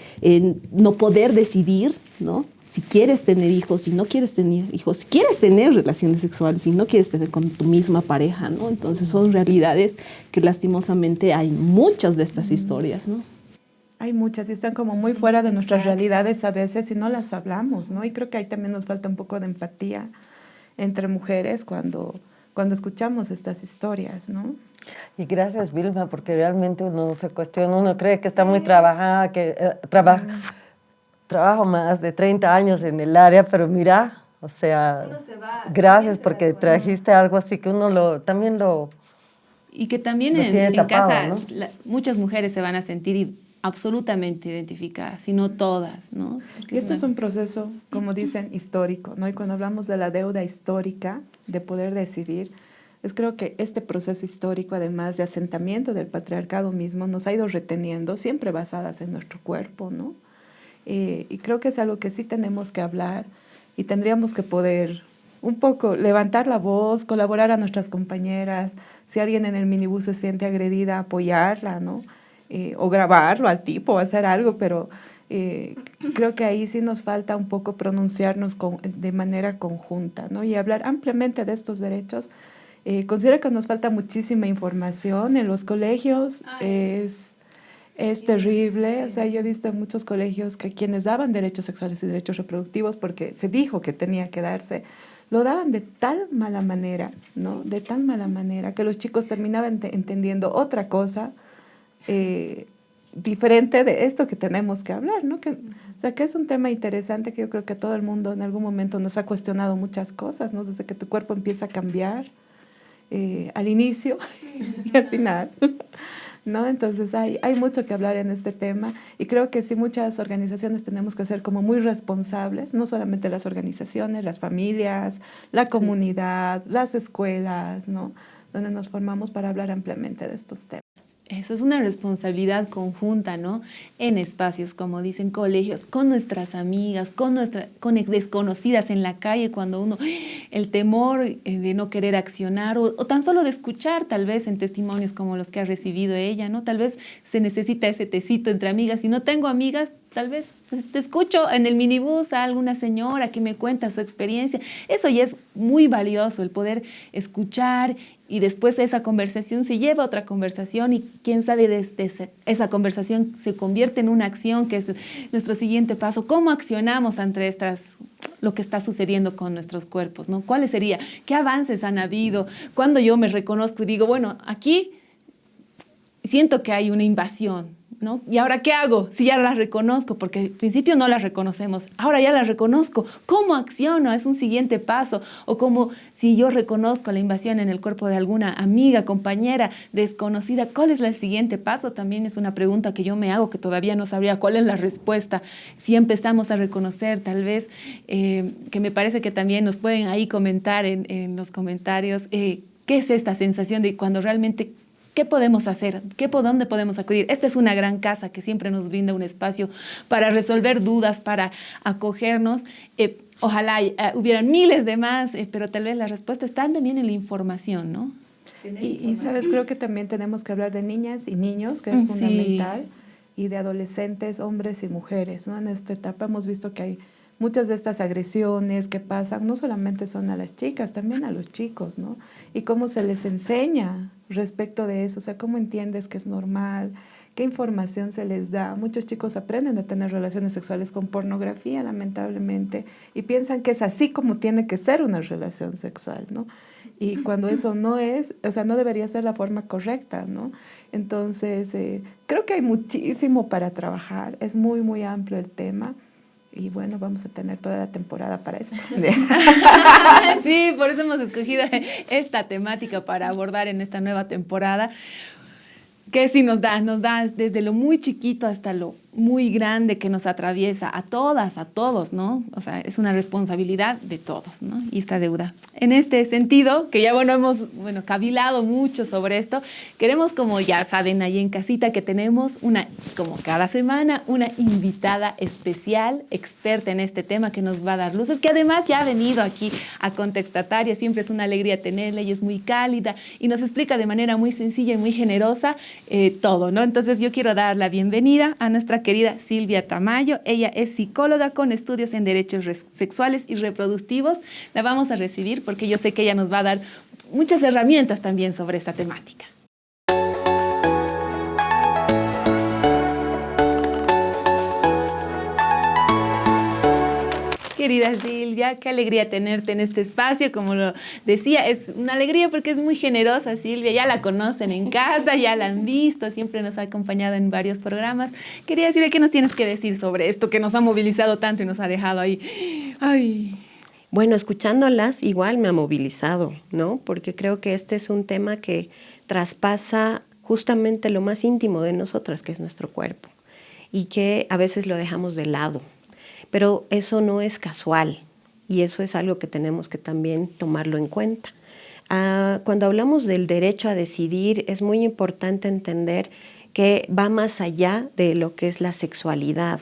no poder decidir, ¿no? Si quieres tener hijos, si no quieres tener hijos, si quieres tener relaciones sexuales, si no quieres tener con tu misma pareja, ¿no? Entonces son realidades que lastimosamente hay muchas de estas historias, ¿no? Hay muchas y están como muy fuera de nuestras realidades a veces y no las hablamos, ¿no? Y creo que ahí también nos falta un poco de empatía entre mujeres cuando escuchamos estas historias, ¿no? Y gracias, Vilma, porque realmente uno se cuestiona, uno cree que está muy trabajada, que trabajo más de 30 años en el área, pero mira, o sea, gracias porque trajiste algo así que uno también lo... Y que también lo en tiene tapado, casa ¿no? muchas mujeres se van a sentir absolutamente identificadas, si no todas, ¿no? Y esto es un proceso, como dicen, histórico, ¿no? Y cuando hablamos de la deuda histórica, de poder decidir, creo que este proceso histórico, además de asentamiento del patriarcado mismo, nos ha ido reteniendo, siempre basadas en nuestro cuerpo, ¿no? Y creo que es algo que sí tenemos que hablar y tendríamos que poder un poco levantar la voz, colaborar a nuestras compañeras, si alguien en el minibús se siente agredida, apoyarla, ¿no? O grabarlo al tipo, o hacer algo, pero creo que ahí sí nos falta un poco pronunciarnos de manera conjunta, ¿no? Y hablar ampliamente de estos derechos. Considero que nos falta muchísima información en los colegios, es terrible. O sea, yo he visto en muchos colegios que quienes daban derechos sexuales y derechos reproductivos, porque se dijo que tenía que darse, lo daban de tal mala manera, ¿no? De tan mala manera que los chicos terminaban entendiendo otra cosa diferente de esto que tenemos que hablar, ¿no? O sea, que es un tema interesante que yo creo que todo el mundo en algún momento nos ha cuestionado muchas cosas, ¿no? Desde que tu cuerpo empieza a cambiar al inicio y al final, ¿no? Entonces hay mucho que hablar en este tema y creo que sí muchas organizaciones tenemos que ser como muy responsables, no solamente las organizaciones, las familias, la comunidad, las escuelas, ¿no? Donde nos formamos para hablar ampliamente de estos temas. Eso es una responsabilidad conjunta, ¿no? En espacios, como dicen, colegios, con nuestras amigas, con desconocidas en la calle, cuando uno, el temor de no querer accionar o tan solo de escuchar, tal vez en testimonios como los que ha recibido ella, ¿no? Tal vez se necesita ese tecito entre amigas. Si no tengo amigas, tal vez te escucho en el minibús a alguna señora que me cuenta su experiencia. Eso ya es muy valioso, el poder escuchar y después esa conversación se lleva a otra conversación y quién sabe desde esa conversación se convierte en una acción que es nuestro siguiente paso. ¿Cómo accionamos ante lo que está sucediendo con nuestros cuerpos, ¿no? ¿Cuáles serían? ¿Qué avances han habido? Cuando yo me reconozco y digo, bueno, aquí siento que hay una invasión, ¿no? ¿Y ahora qué hago? Si ya las reconozco, porque al principio no las reconocemos, ahora ya las reconozco, ¿cómo acciono? Es un siguiente paso. O como si yo reconozco la invasión en el cuerpo de alguna amiga, compañera, desconocida, ¿cuál es el siguiente paso? También es una pregunta que yo me hago, que todavía no sabría cuál es la respuesta. Si empezamos a reconocer, tal vez, que me parece que también nos pueden ahí comentar en los comentarios, ¿qué es esta sensación de cuando realmente... ¿Qué podemos hacer? ¿Dónde podemos acudir? Esta es una gran casa que siempre nos brinda un espacio para resolver dudas, para acogernos. Ojalá hubieran miles de más, pero tal vez la respuesta está también en la información, ¿no? Y sabes, creo que también tenemos que hablar de niñas y niños, que es fundamental, y de adolescentes, hombres y mujeres, ¿no? En esta etapa hemos visto que hay muchas de estas agresiones que pasan no solamente son a las chicas, también a los chicos, ¿no? Y cómo se les enseña respecto de eso, o sea, cómo entiendes que es normal, qué información se les da. Muchos chicos aprenden a tener relaciones sexuales con pornografía, lamentablemente, y piensan que es así como tiene que ser una relación sexual, ¿no? Y cuando eso no es, o sea, no debería ser la forma correcta, ¿no? Entonces, creo que hay muchísimo para trabajar, es muy, muy amplio el tema. Y bueno, vamos a tener toda la temporada para esto. Sí, por eso hemos escogido esta temática para abordar en esta nueva temporada, que sí nos da desde lo muy chiquito hasta lo muy grande que nos atraviesa a todas, a todos, ¿no? O sea, es una responsabilidad de todos, ¿no? Y esta deuda. En este sentido, que ya hemos cavilado mucho sobre esto, queremos, como ya saben ahí en casita, que tenemos como cada semana, una invitada especial, experta en este tema, que nos va a dar luces, que además ya ha venido aquí a Contextataria, siempre es una alegría tenerla, ella es muy cálida y nos explica de manera muy sencilla y muy generosa todo, ¿no? Entonces yo quiero dar la bienvenida a nuestra querida Silvia Tamayo. Ella es psicóloga con estudios en derechos sexuales y reproductivos. La vamos a recibir porque yo sé que ella nos va a dar muchas herramientas también sobre esta temática. Querida Silvia, qué alegría tenerte en este espacio. Como lo decía, es una alegría porque es muy generosa Silvia, ya la conocen en casa, ya la han visto, siempre nos ha acompañado en varios programas. Quería decirle qué nos tienes que decir sobre esto que nos ha movilizado tanto y nos ha dejado ahí. Ay. Bueno, escuchándolas igual me ha movilizado, ¿no? Porque creo que este es un tema que traspasa justamente lo más íntimo de nosotras, que es nuestro cuerpo, y que a veces lo dejamos de lado. Pero eso no es casual y eso es algo que tenemos que también tomarlo en cuenta. Cuando hablamos del derecho a decidir, es muy importante entender que va más allá de lo que es la sexualidad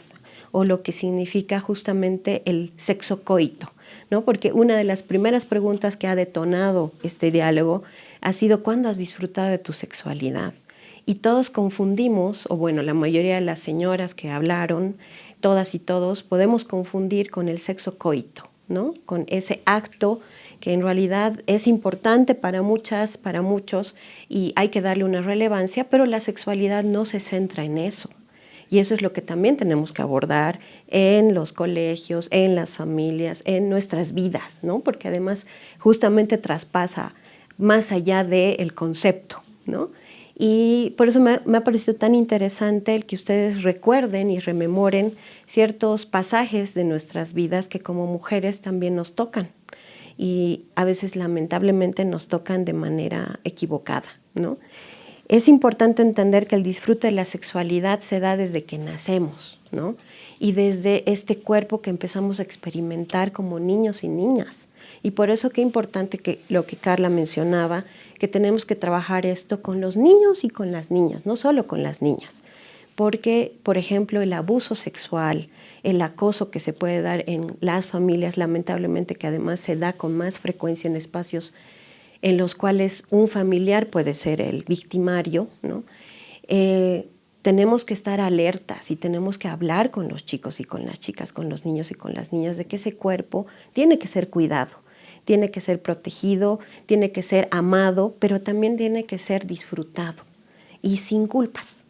o lo que significa justamente el sexo coito, ¿no? Porque una de las primeras preguntas que ha detonado este diálogo ha sido ¿cuándo has disfrutado de tu sexualidad? Y todos confundimos, o bueno, la mayoría de las señoras que hablaron, todas y todos, podemos confundir con el sexo coito, ¿no? Con ese acto que en realidad es importante para muchas, para muchos, y hay que darle una relevancia, pero la sexualidad no se centra en eso. Y eso es lo que también tenemos que abordar en los colegios, en las familias, en nuestras vidas, ¿no? Porque además justamente traspasa más allá del concepto, ¿no? Y por eso me ha parecido tan interesante el que ustedes recuerden y rememoren ciertos pasajes de nuestras vidas que como mujeres también nos tocan y a veces lamentablemente nos tocan de manera equivocada, ¿no? Es importante entender que el disfrute de la sexualidad se da desde que nacemos, ¿no? Y desde este cuerpo que empezamos a experimentar como niños y niñas. Y por eso qué importante que lo que Carla mencionaba, que tenemos que trabajar esto con los niños y con las niñas, no solo con las niñas. Porque, por ejemplo, el abuso sexual, el acoso que se puede dar en las familias, lamentablemente que además se da con más frecuencia en espacios en los cuales un familiar puede ser el victimario, ¿no? Tenemos que estar alertas y tenemos que hablar con los chicos y con las chicas, con los niños y con las niñas, de que ese cuerpo tiene que ser cuidado, tiene que ser protegido, tiene que ser amado, pero también tiene que ser disfrutado y sin culpas.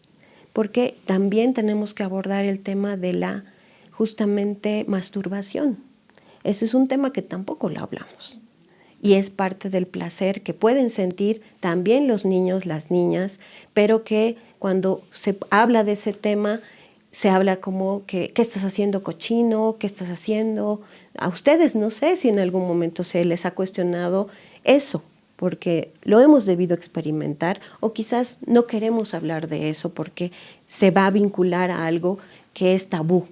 Porque también tenemos que abordar el tema de la, justamente, masturbación. Ese es un tema que tampoco lo hablamos. Y es parte del placer que pueden sentir también los niños, las niñas, pero que cuando se habla de ese tema, se habla como que, ¿qué estás haciendo, cochino? ¿Qué estás haciendo? A ustedes no sé si en algún momento se les ha cuestionado eso, porque lo hemos debido experimentar o quizás no queremos hablar de eso porque se va a vincular a algo que es tabú,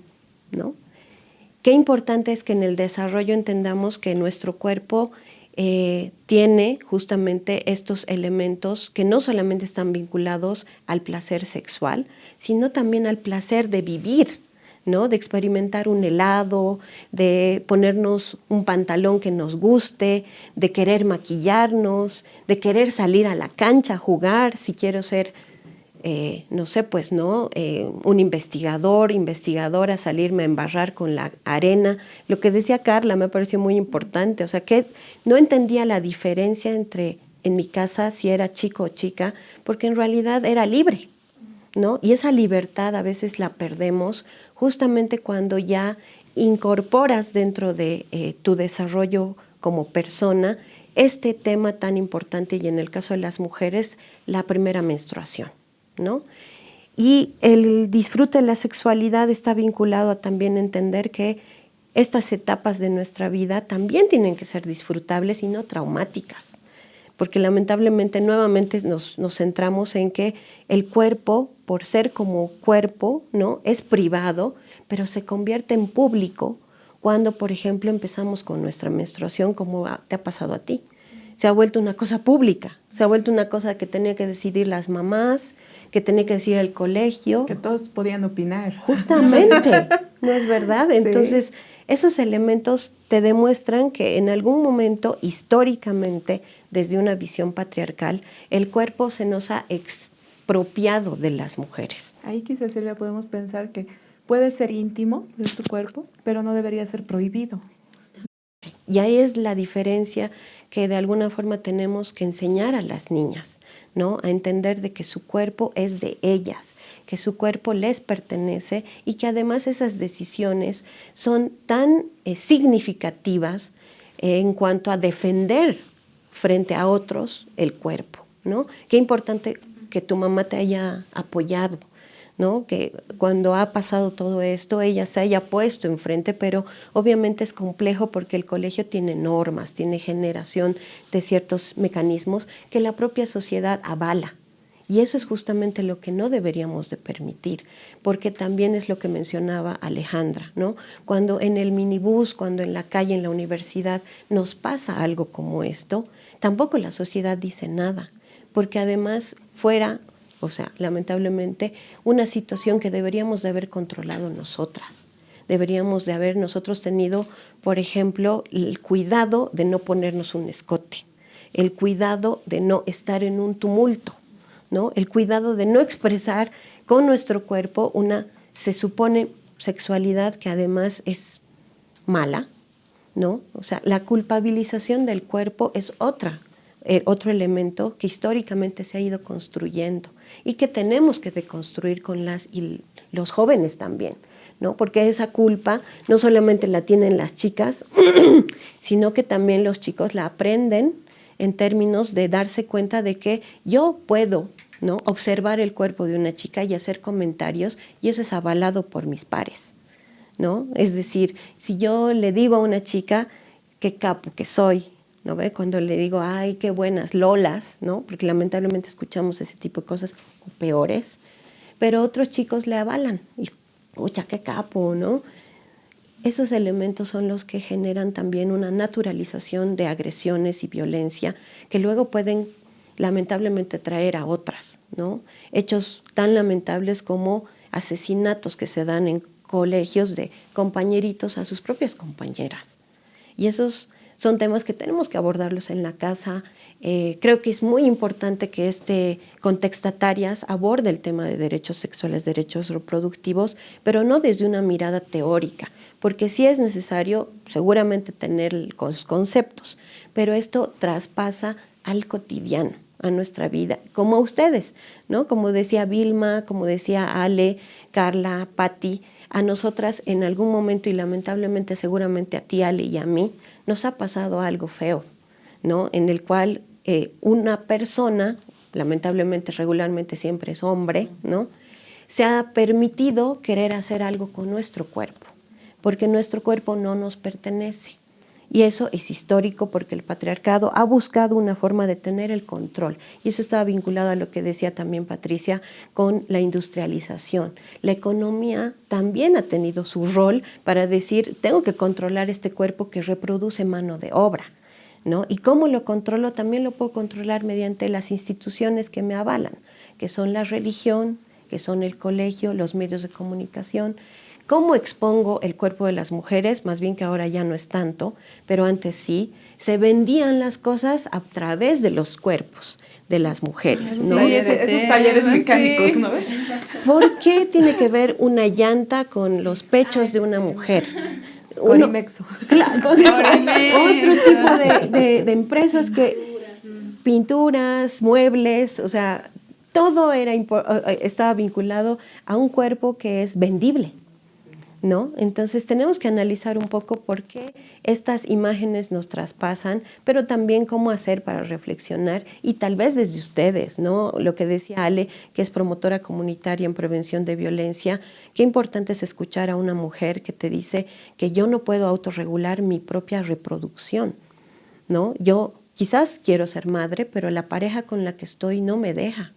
¿no? Qué importante es que en el desarrollo entendamos que nuestro cuerpo tiene justamente estos elementos que no solamente están vinculados al placer sexual, sino también al placer de vivir, ¿no? De experimentar un helado, de ponernos un pantalón que nos guste, de querer maquillarnos, de querer salir a la cancha a jugar, si quiero ser no sé, pues, ¿no? Un investigador, investigadora, salirme a embarrar con la arena. Lo que decía Carla me pareció muy importante, o sea, que no entendía la diferencia entre, en mi casa, si era chico o chica, porque en realidad era libre, ¿no? Y esa libertad a veces la perdemos justamente cuando ya incorporas dentro de tu desarrollo como persona este tema tan importante, y en el caso de las mujeres, la primera menstruación, ¿no? Y el disfrute de la sexualidad está vinculado a también entender que estas etapas de nuestra vida también tienen que ser disfrutables y no traumáticas, porque lamentablemente nuevamente nos centramos en que el cuerpo, por ser como cuerpo, ¿no?, es privado, pero se convierte en público cuando, por ejemplo, empezamos con nuestra menstruación, como te ha pasado a ti. Se ha vuelto una cosa pública, se ha vuelto una cosa que tenía que decidir las mamás, que tenía que decidir el colegio. Que todos podían opinar. Justamente, ¿no es verdad? Sí. Entonces, esos elementos te demuestran que en algún momento, históricamente, desde una visión patriarcal, el cuerpo se nos ha expropiado de las mujeres. Ahí quizás, Silvia, podemos pensar que puede ser íntimo de tu cuerpo, pero no debería ser prohibido. Y ahí es la diferencia que de alguna forma tenemos que enseñar a las niñas, ¿no? A entender de que su cuerpo es de ellas, que su cuerpo les pertenece y que además esas decisiones son tan significativas en cuanto a defender frente a otros el cuerpo, ¿no? Qué importante que tu mamá te haya apoyado, ¿no? Que cuando ha pasado todo esto, ella se haya puesto enfrente, pero obviamente es complejo porque el colegio tiene normas, tiene generación de ciertos mecanismos que la propia sociedad avala. Y eso es justamente lo que no deberíamos de permitir, porque también es lo que mencionaba Alejandra, ¿no? Cuando en el minibús, cuando en la calle, en la universidad, nos pasa algo como esto, tampoco la sociedad dice nada, porque además fuera, o sea, lamentablemente, una situación que deberíamos de haber controlado nosotras. Deberíamos de haber nosotros tenido, por ejemplo, el cuidado de no ponernos un escote, el cuidado de no estar en un tumulto, ¿no? El cuidado de no expresar con nuestro cuerpo una, se supone, sexualidad que además es mala, ¿no? O sea, la culpabilización del cuerpo es otro elemento que históricamente se ha ido construyendo y que tenemos que deconstruir con las y los jóvenes también, ¿no? Porque esa culpa no solamente la tienen las chicas, sino que también los chicos la aprenden en términos de darse cuenta de que yo puedo, ¿no?, observar el cuerpo de una chica y hacer comentarios, y eso es avalado por mis pares, ¿no? Es decir, si yo le digo a una chica qué capo que soy, ¿no ve? Cuando le digo, ay, qué buenas lolas, ¿no? Porque lamentablemente escuchamos ese tipo de cosas, o peores, pero otros chicos le avalan, y pucha, qué capo, ¿no? Esos elementos son los que generan también una naturalización de agresiones y violencia que luego pueden lamentablemente traer a otras, ¿no? Hechos tan lamentables como asesinatos que se dan en colegios de compañeritos a sus propias compañeras. Y esos son temas que tenemos que abordarlos en la casa. Creo que es muy importante que Contextatarias aborde el tema de derechos sexuales, derechos reproductivos, pero no desde una mirada teórica, porque sí es necesario seguramente tener los conceptos, pero esto traspasa al cotidiano, a nuestra vida, como a ustedes, ¿no? Como decía Vilma, como decía Ale, Carla, Patti, a nosotras en algún momento, y lamentablemente seguramente a ti, Ale, y a mí, nos ha pasado algo feo, ¿no? En el cual una persona, lamentablemente regularmente siempre es hombre, ¿no?, se ha permitido querer hacer algo con nuestro cuerpo, porque nuestro cuerpo no nos pertenece. Y eso es histórico porque el patriarcado ha buscado una forma de tener el control. Y eso estaba vinculado a lo que decía también Patricia con la industrialización. La economía también ha tenido su rol para decir, tengo que controlar este cuerpo que reproduce mano de obra, ¿no? ¿Y cómo lo controlo? También lo puedo controlar mediante las instituciones que me avalan, que son la religión, que son el colegio, los medios de comunicación. ¿Cómo expongo el cuerpo de las mujeres? Más bien que ahora ya no es tanto, pero antes sí. Se vendían las cosas a través de los cuerpos, de las mujeres, ¿no? Sí, esos talleres mecánicos, sí. ¿no? ¿Por qué tiene que ver una llanta con los pechos de una mujer? Corimexo. Claro, otro tipo de empresas que pinturas, muebles, o sea, todo estaba vinculado a un cuerpo que es vendible, ¿no? Entonces tenemos que analizar un poco por qué estas imágenes nos traspasan, pero también cómo hacer para reflexionar y tal vez desde ustedes, ¿no? Lo que decía Ale, que es promotora comunitaria en prevención de violencia, qué importante es escuchar a una mujer que te dice que yo no puedo autorregular mi propia reproducción, ¿no? Yo quizás quiero ser madre, pero la pareja con la que estoy no me deja.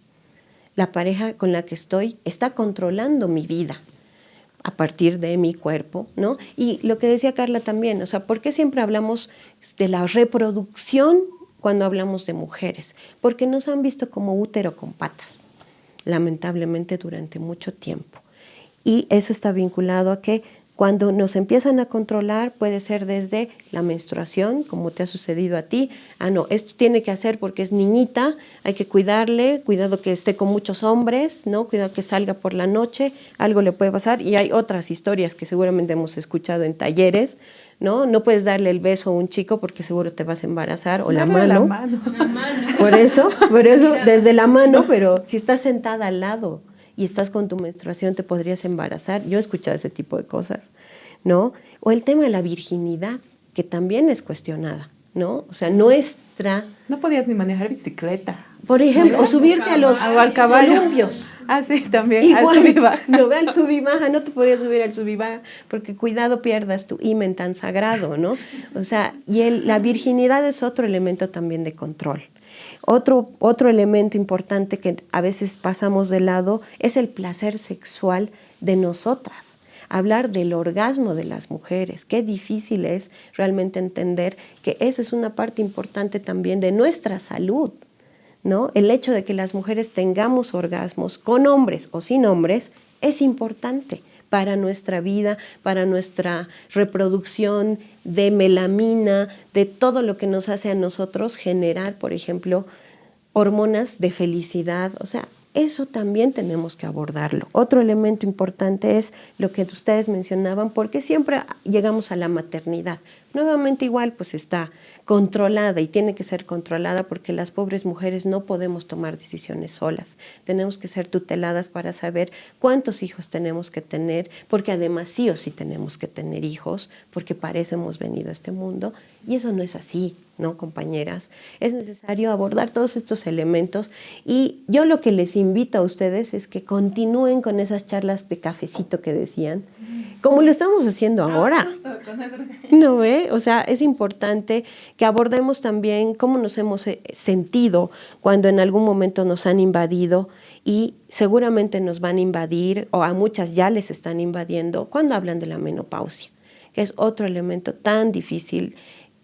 La pareja con la que estoy está controlando mi vida a partir de mi cuerpo, ¿no? Y lo que decía Carla también, o sea, ¿por qué siempre hablamos de la reproducción cuando hablamos de mujeres? Porque nos han visto como útero con patas, lamentablemente durante mucho tiempo. Y eso está vinculado a que cuando nos empiezan a controlar puede ser desde la menstruación, como te ha sucedido a ti. Ah, no, esto tiene que hacer porque es niñita, hay que cuidarle, cuidado que esté con muchos hombres, ¿no? Cuidado que salga por la noche, algo le puede pasar. Y hay otras historias que seguramente hemos escuchado en talleres, ¿no? No puedes darle el beso a un chico porque seguro te vas a embarazar, o la mano. Por eso, desde la mano, pero si estás sentada al lado y estás con tu menstruación, te podrías embarazar. Yo he escuchado ese tipo de cosas, ¿no? O el tema de la virginidad, que también es cuestionada, ¿no? O sea, nuestra... No podías ni manejar bicicleta. Por ejemplo, o subirte a los columpios. Ah, sí, también. Igual, al sub y baja. No, al sub y baja, no te podías subir al sub y baja, porque cuidado pierdas tu himen tan sagrado, ¿no? O sea, y la virginidad es otro elemento también de control. Otro elemento importante que a veces pasamos de lado es el placer sexual de nosotras. Hablar del orgasmo de las mujeres. Qué difícil es realmente entender que eso es una parte importante también de nuestra salud, ¿no? El hecho de que las mujeres tengamos orgasmos con hombres o sin hombres es importante para nuestra vida, para nuestra reproducción de melamina, de todo lo que nos hace a nosotros generar, por ejemplo, hormonas de felicidad. O sea, eso también tenemos que abordarlo. Otro elemento importante es lo que ustedes mencionaban, porque siempre llegamos a la maternidad. Nuevamente igual, pues está controlada y tiene que ser controlada porque las pobres mujeres no podemos tomar decisiones solas. Tenemos que ser tuteladas para saber cuántos hijos tenemos que tener, porque además sí o sí tenemos que tener hijos, porque para eso hemos venido a este mundo. Y eso no es así, ¿no, compañeras? Es necesario abordar todos estos elementos y yo lo que les invito a ustedes es que continúen con esas charlas de cafecito que decían, como lo estamos haciendo ahora. ¿No ve? O sea, es importante que abordemos también cómo nos hemos sentido cuando en algún momento nos han invadido y seguramente nos van a invadir, o a muchas ya les están invadiendo, cuando hablan de la menopausia, que es otro elemento tan difícil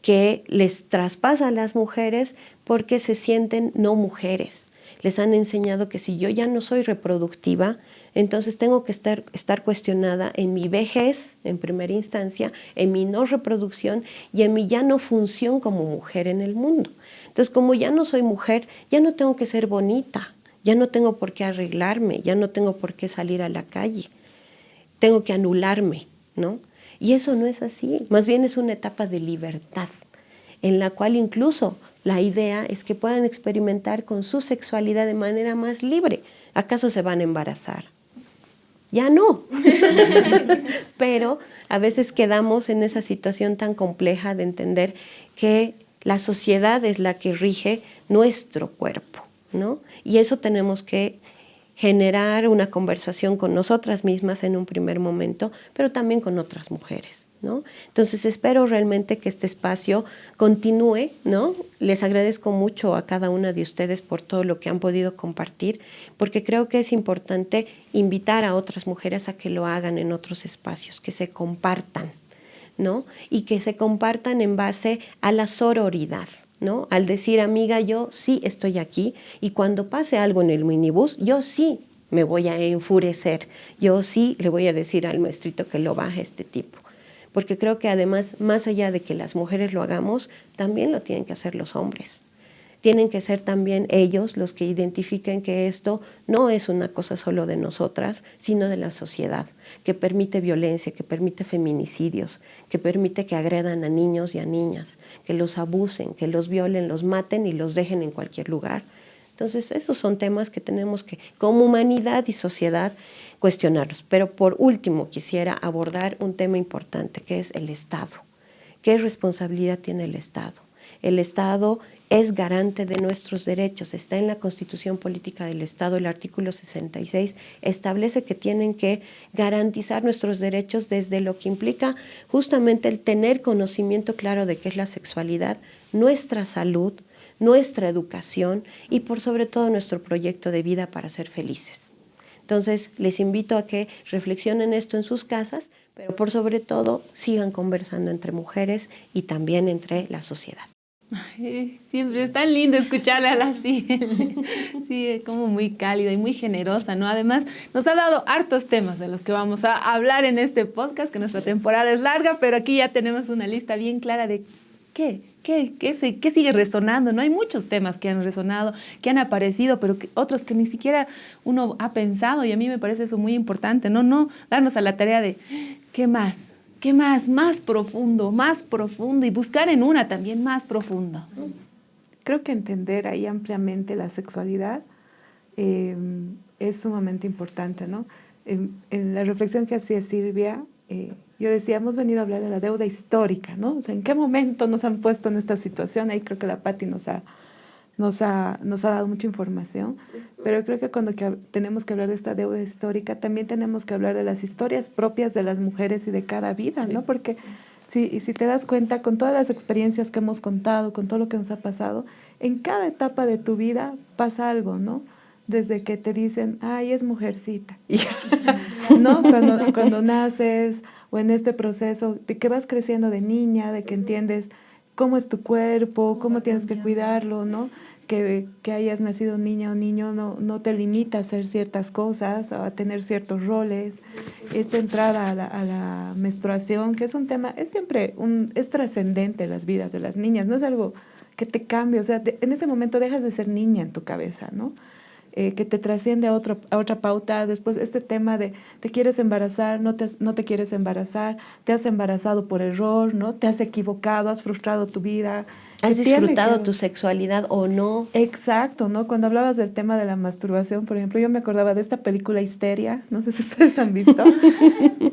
que les traspasa a las mujeres porque se sienten no mujeres. Les han enseñado que si yo ya no soy reproductiva, entonces tengo que estar cuestionada en mi vejez, en primera instancia, en mi no reproducción y en mi ya no función como mujer en el mundo. Entonces, como ya no soy mujer, ya no tengo que ser bonita, ya no tengo por qué arreglarme, ya no tengo por qué salir a la calle, tengo que anularme, ¿no? Y eso no es así, más bien es una etapa de libertad, en la cual incluso la idea es que puedan experimentar con su sexualidad de manera más libre. ¿Acaso se van a embarazar? Ya no. Pero a veces quedamos en esa situación tan compleja de entender que la sociedad es la que rige nuestro cuerpo, ¿no? Y eso tenemos que generar una conversación con nosotras mismas en un primer momento, pero también con otras mujeres, ¿no? Entonces espero realmente que este espacio continúe, ¿no? Les agradezco mucho a cada una de ustedes por todo lo que han podido compartir, porque creo que es importante invitar a otras mujeres a que lo hagan en otros espacios, que se compartan, ¿no? Y que se compartan en base a la sororidad, ¿no? Al decir, amiga, yo sí estoy aquí y cuando pase algo en el minibús, yo sí me voy a enfurecer, yo sí le voy a decir al maestrito que lo baje este tipo. Porque creo que además, más allá de que las mujeres lo hagamos, también lo tienen que hacer los hombres. tienen que ser también ellos los que identifiquen que esto no es una cosa solo de nosotras, sino de la sociedad, que permite violencia, que permite feminicidios, que permite que agredan a niños y a niñas, que los abusen, que los violen, los maten y los dejen en cualquier lugar. Entonces, esos son temas que tenemos que, como humanidad y sociedad, cuestionarlos. Pero por último, quisiera abordar un tema importante, que es el Estado. ¿Qué responsabilidad tiene el Estado? El Estado es garante de nuestros derechos, está en la Constitución Política del Estado, el artículo 66 establece que tienen que garantizar nuestros derechos desde lo que implica justamente el tener conocimiento claro de qué es la sexualidad, nuestra salud, nuestra educación y por sobre todo nuestro proyecto de vida para ser felices. Entonces, les invito a que reflexionen esto en sus casas, pero por sobre todo sigan conversando entre mujeres y también entre la sociedad. Ay, siempre es tan lindo escucharla así, sí, como muy cálida y muy generosa, ¿no? Además, nos ha dado hartos temas de los que vamos a hablar en este podcast, que nuestra temporada es larga, pero aquí ya tenemos una lista bien clara de qué sigue resonando, ¿no? Hay muchos temas que han resonado, que han aparecido, pero otros que ni siquiera uno ha pensado, y a mí me parece eso muy importante, ¿no? No darnos a la tarea de ¿qué más? ¿Qué más? Más profundo, y buscar en una también más profundo. Creo que entender ahí ampliamente la sexualidad es sumamente importante, ¿no? En la reflexión que hacía Silvia, yo decía, hemos venido a hablar de la deuda histórica, ¿no? O sea, ¿en qué momento nos han puesto en esta situación? Ahí creo que la Patti nos ha dado mucha información, pero creo que cuando tenemos que hablar de esta deuda histórica, también tenemos que hablar de las historias propias de las mujeres y de cada vida, ¿no? Porque si te das cuenta, con todas las experiencias que hemos contado, con todo lo que nos ha pasado, en cada etapa de tu vida pasa algo, ¿no? Desde que te dicen, ay, es mujercita, ¿no? Cuando naces o en este proceso de que vas creciendo de niña, de que entiendes cómo es tu cuerpo, cómo tienes que cuidarlo, ¿no? Que hayas nacido niña o niño no te limita a hacer ciertas cosas, a tener ciertos roles. Esta entrada a la menstruación, que es un tema, es trascendente en las vidas de las niñas, no es algo que te cambie, o sea, en ese momento dejas de ser niña en tu cabeza, ¿no? Que te trasciende a otra pauta. Después este tema de te quieres embarazar, no te quieres embarazar, te has embarazado por error, ¿no? Te has equivocado, has frustrado tu vida. ¿Has disfrutado tu sexualidad o no? Exacto, ¿no? Cuando hablabas del tema de la masturbación, por ejemplo, yo me acordaba de esta película Histeria, no sé si ustedes han visto,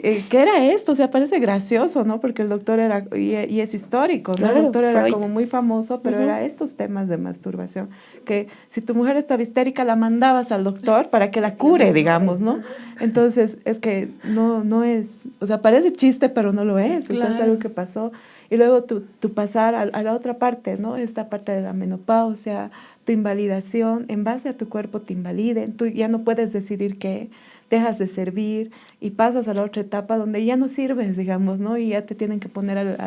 ¿qué era esto? O sea, parece gracioso, ¿no? Porque el doctor era, y es histórico, ¿no? Claro, El doctor era Freud. como muy famoso, pero era estos temas de masturbación, que si tu mujer estaba histérica, la mandabas al doctor para que la cure, digamos, ¿no? Entonces, es que no es, o sea, parece chiste, pero no lo es, o sea, es algo que pasó. Y luego tu pasar a la otra parte, ¿no? Esta parte de la menopausia, tu invalidación, en base a tu cuerpo te invaliden, tú ya no puedes decidir qué, dejas de servir y pasas a la otra etapa donde ya no sirves, digamos, ¿no? Y ya te tienen que poner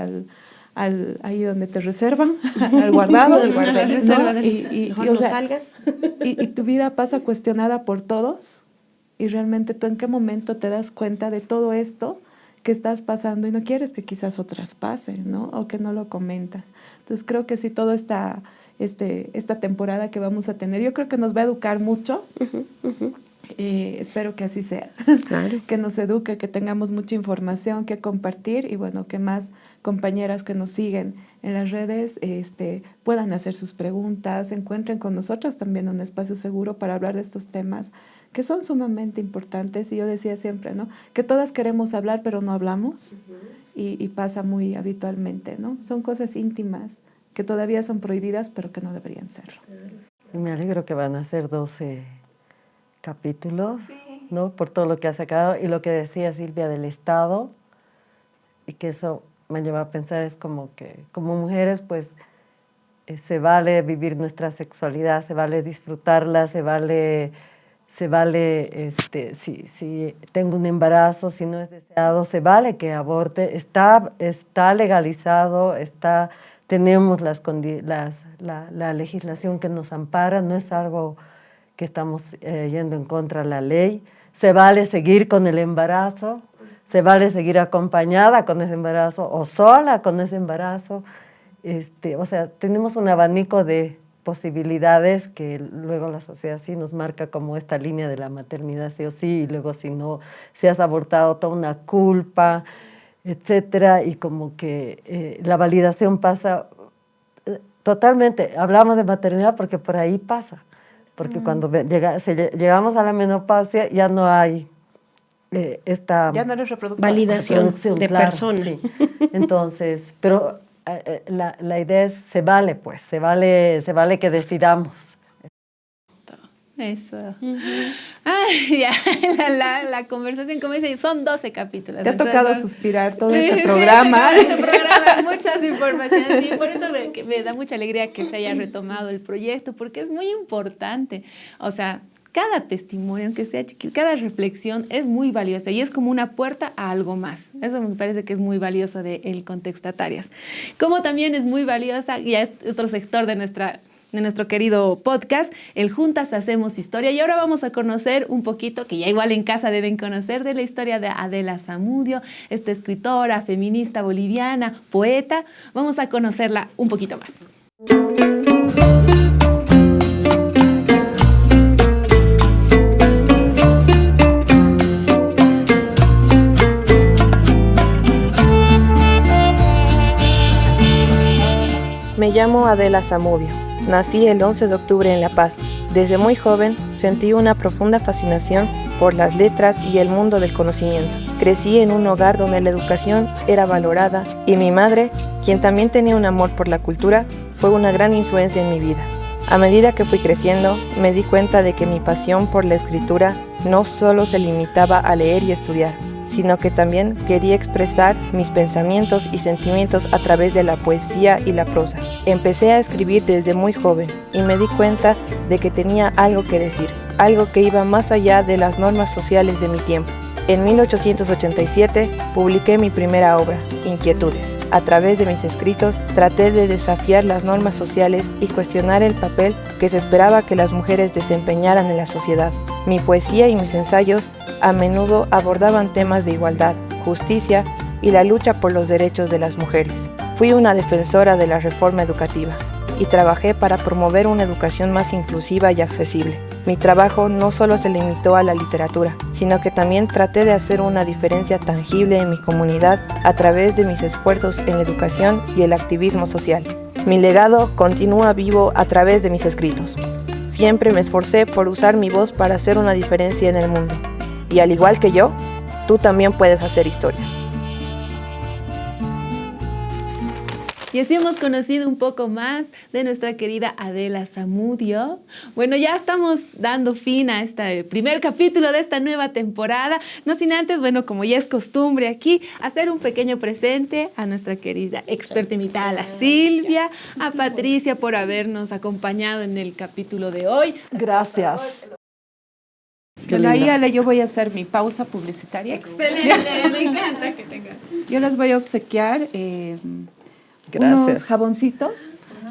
ahí donde te reservan, al guardado, ¿no? No salgas. Y tu vida pasa cuestionada por todos, y realmente tú en qué momento te das cuenta de todo esto que estás pasando y no quieres que quizás otras pasen, ¿no? O que no lo comentas. Entonces creo que sí, toda esta temporada que vamos a tener, yo creo que nos va a educar mucho. Espero que así sea. Claro. Que nos eduque, que tengamos mucha información que compartir y bueno, que más compañeras que nos siguen en las redes puedan hacer sus preguntas, encuentren con nosotras también un espacio seguro para hablar de estos temas que son sumamente importantes. Y yo decía siempre, ¿no? Que todas queremos hablar, pero no hablamos. Y pasa muy habitualmente, ¿no? Son cosas íntimas que todavía son prohibidas, pero que no deberían serlo. Me alegro que van a ser 12 capítulos, ¿no? Por todo lo que ha sacado y lo que decía Silvia del Estado, y que eso me lleva a pensar es como que como mujeres pues se vale vivir nuestra sexualidad, se vale disfrutarla, se vale si tengo un embarazo, si no es deseado, se vale que aborte, está legalizado, tenemos la legislación que nos ampara, no es algo que estamos yendo en contra de la ley. Se vale seguir con el embarazo, se vale seguir acompañada con ese embarazo o sola con ese embarazo. O sea, tenemos un abanico de posibilidades que luego la sociedad sí nos marca como esta línea de la maternidad sí o sí, y luego si no, si has abortado, toda una culpa, etcétera, y como que la validación pasa totalmente. Hablamos de maternidad porque por ahí pasa, porque cuando llegamos a la menopausia ya no hay esta Ya no eres reproductora. Validación de claro, persona. sí. Entonces, pero la idea es, se vale que decidamos. Eso. Ya, la conversación, como dicen, son 12 capítulos. Te ha tocado suspirar todo este Sí, programa. todo este programa, muchas informaciones. Sí, por eso me da mucha alegría que se haya retomado el proyecto, porque es muy importante. O sea, cada testimonio, aunque sea chiquito, cada reflexión es muy valiosa y es como una puerta a algo más. Eso me parece que es muy valioso de El Contextatarias. Como también es muy valiosa, y es otro sector de nuestro querido podcast, el Juntas Hacemos Historia. Y ahora vamos a conocer un poquito, que ya igual en casa deben conocer, de la historia de Adela Zamudio, esta escritora, feminista boliviana, poeta. Vamos a conocerla un poquito más. Me llamo Adela Zamudio. Nací el 11 de octubre en La Paz. Desde muy joven sentí una profunda fascinación por las letras y el mundo del conocimiento. Crecí en un hogar donde la educación era valorada y mi madre, quien también tenía un amor por la cultura, fue una gran influencia en mi vida. A medida que fui creciendo, me di cuenta de que mi pasión por la escritura no solo se limitaba a leer y estudiar, sino que también quería expresar mis pensamientos y sentimientos a través de la poesía y la prosa. Empecé a escribir desde muy joven y me di cuenta de que tenía algo que decir, algo que iba más allá de las normas sociales de mi tiempo. En 1887 publiqué mi primera obra, Inquietudes. A través de mis escritos traté de desafiar las normas sociales y cuestionar el papel que se esperaba que las mujeres desempeñaran en la sociedad. Mi poesía y mis ensayos a menudo abordaban temas de igualdad, justicia y la lucha por los derechos de las mujeres. Fui una defensora de la reforma educativa y trabajé para promover una educación más inclusiva y accesible. Mi trabajo no solo se limitó a la literatura, sino que también traté de hacer una diferencia tangible en mi comunidad a través de mis esfuerzos en la educación y el activismo social. Mi legado continúa vivo a través de mis escritos. Siempre me esforcé por usar mi voz para hacer una diferencia en el mundo. Y al igual que yo, tú también puedes hacer historia. Y así hemos conocido un poco más de nuestra querida Adela Zamudio. Bueno, ya estamos dando fin a este primer capítulo de esta nueva temporada. No sin antes, bueno, como ya es costumbre aquí, hacer un pequeño presente a nuestra querida experta invitada, a la Silvia, a Patricia por habernos acompañado en el capítulo de hoy. Gracias. Bueno, ahí Ale, yo voy a hacer mi pausa publicitaria. Excelente, me encanta que tengas. Yo les voy a obsequiar Gracias. unos jaboncitos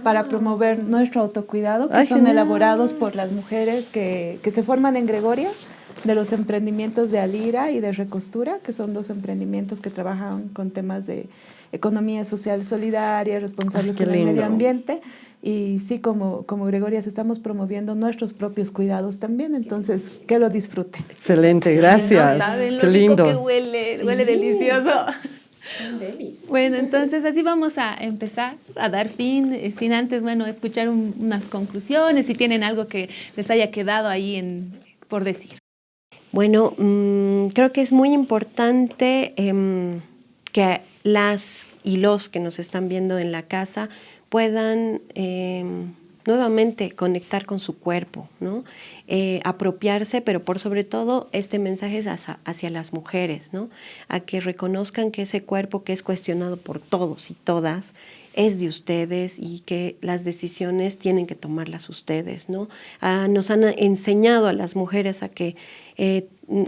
para promover nuestro autocuidado, que son genial. elaborados por las mujeres que se forman en Gregoria, de los emprendimientos de Alira y de Recostura, que son dos emprendimientos que trabajan con temas de economía social solidaria, responsables qué con el lindo. medio ambiente. Y sí, como Gregorias estamos promoviendo nuestros propios cuidados también, entonces que lo disfruten. Excelente, gracias. No saben Qué lo rico lindo. que huele delicioso. Bueno, entonces así vamos a empezar a dar fin, sin antes, bueno, escuchar unas conclusiones, si tienen algo que les haya quedado ahí por decir. Bueno, creo que es muy importante que las y los que nos están viendo en la casa puedan nuevamente conectar con su cuerpo, ¿no? Apropiarse, pero por sobre todo este mensaje es hacia las mujeres, ¿no? A que reconozcan que ese cuerpo que es cuestionado por todos y todas es de ustedes y que las decisiones tienen que tomarlas ustedes, ¿no? Nos han enseñado a las mujeres a que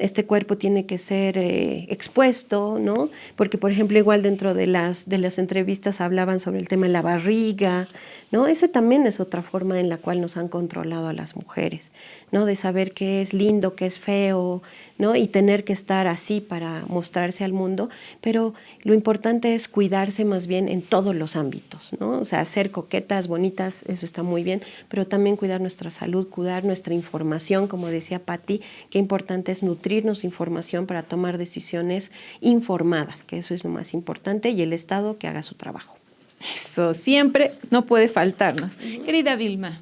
este cuerpo tiene que ser expuesto, ¿no? Porque, por ejemplo, igual dentro de las entrevistas hablaban sobre el tema de la barriga, ¿no? Ese también es otra forma en la cual nos han controlado a las mujeres, ¿no? De saber qué es lindo, qué es feo, ¿no? Y tener que estar así para mostrarse al mundo, pero lo importante es cuidarse más bien en todos los ámbitos. ámbitos, ¿no? O sea, ser coquetas, bonitas, eso está muy bien, pero también cuidar nuestra salud, cuidar nuestra información, como decía Patti, qué importante es nutrirnos información para tomar decisiones informadas, que eso es lo más importante, y el Estado que haga su trabajo. Eso siempre no puede faltarnos. Querida Vilma.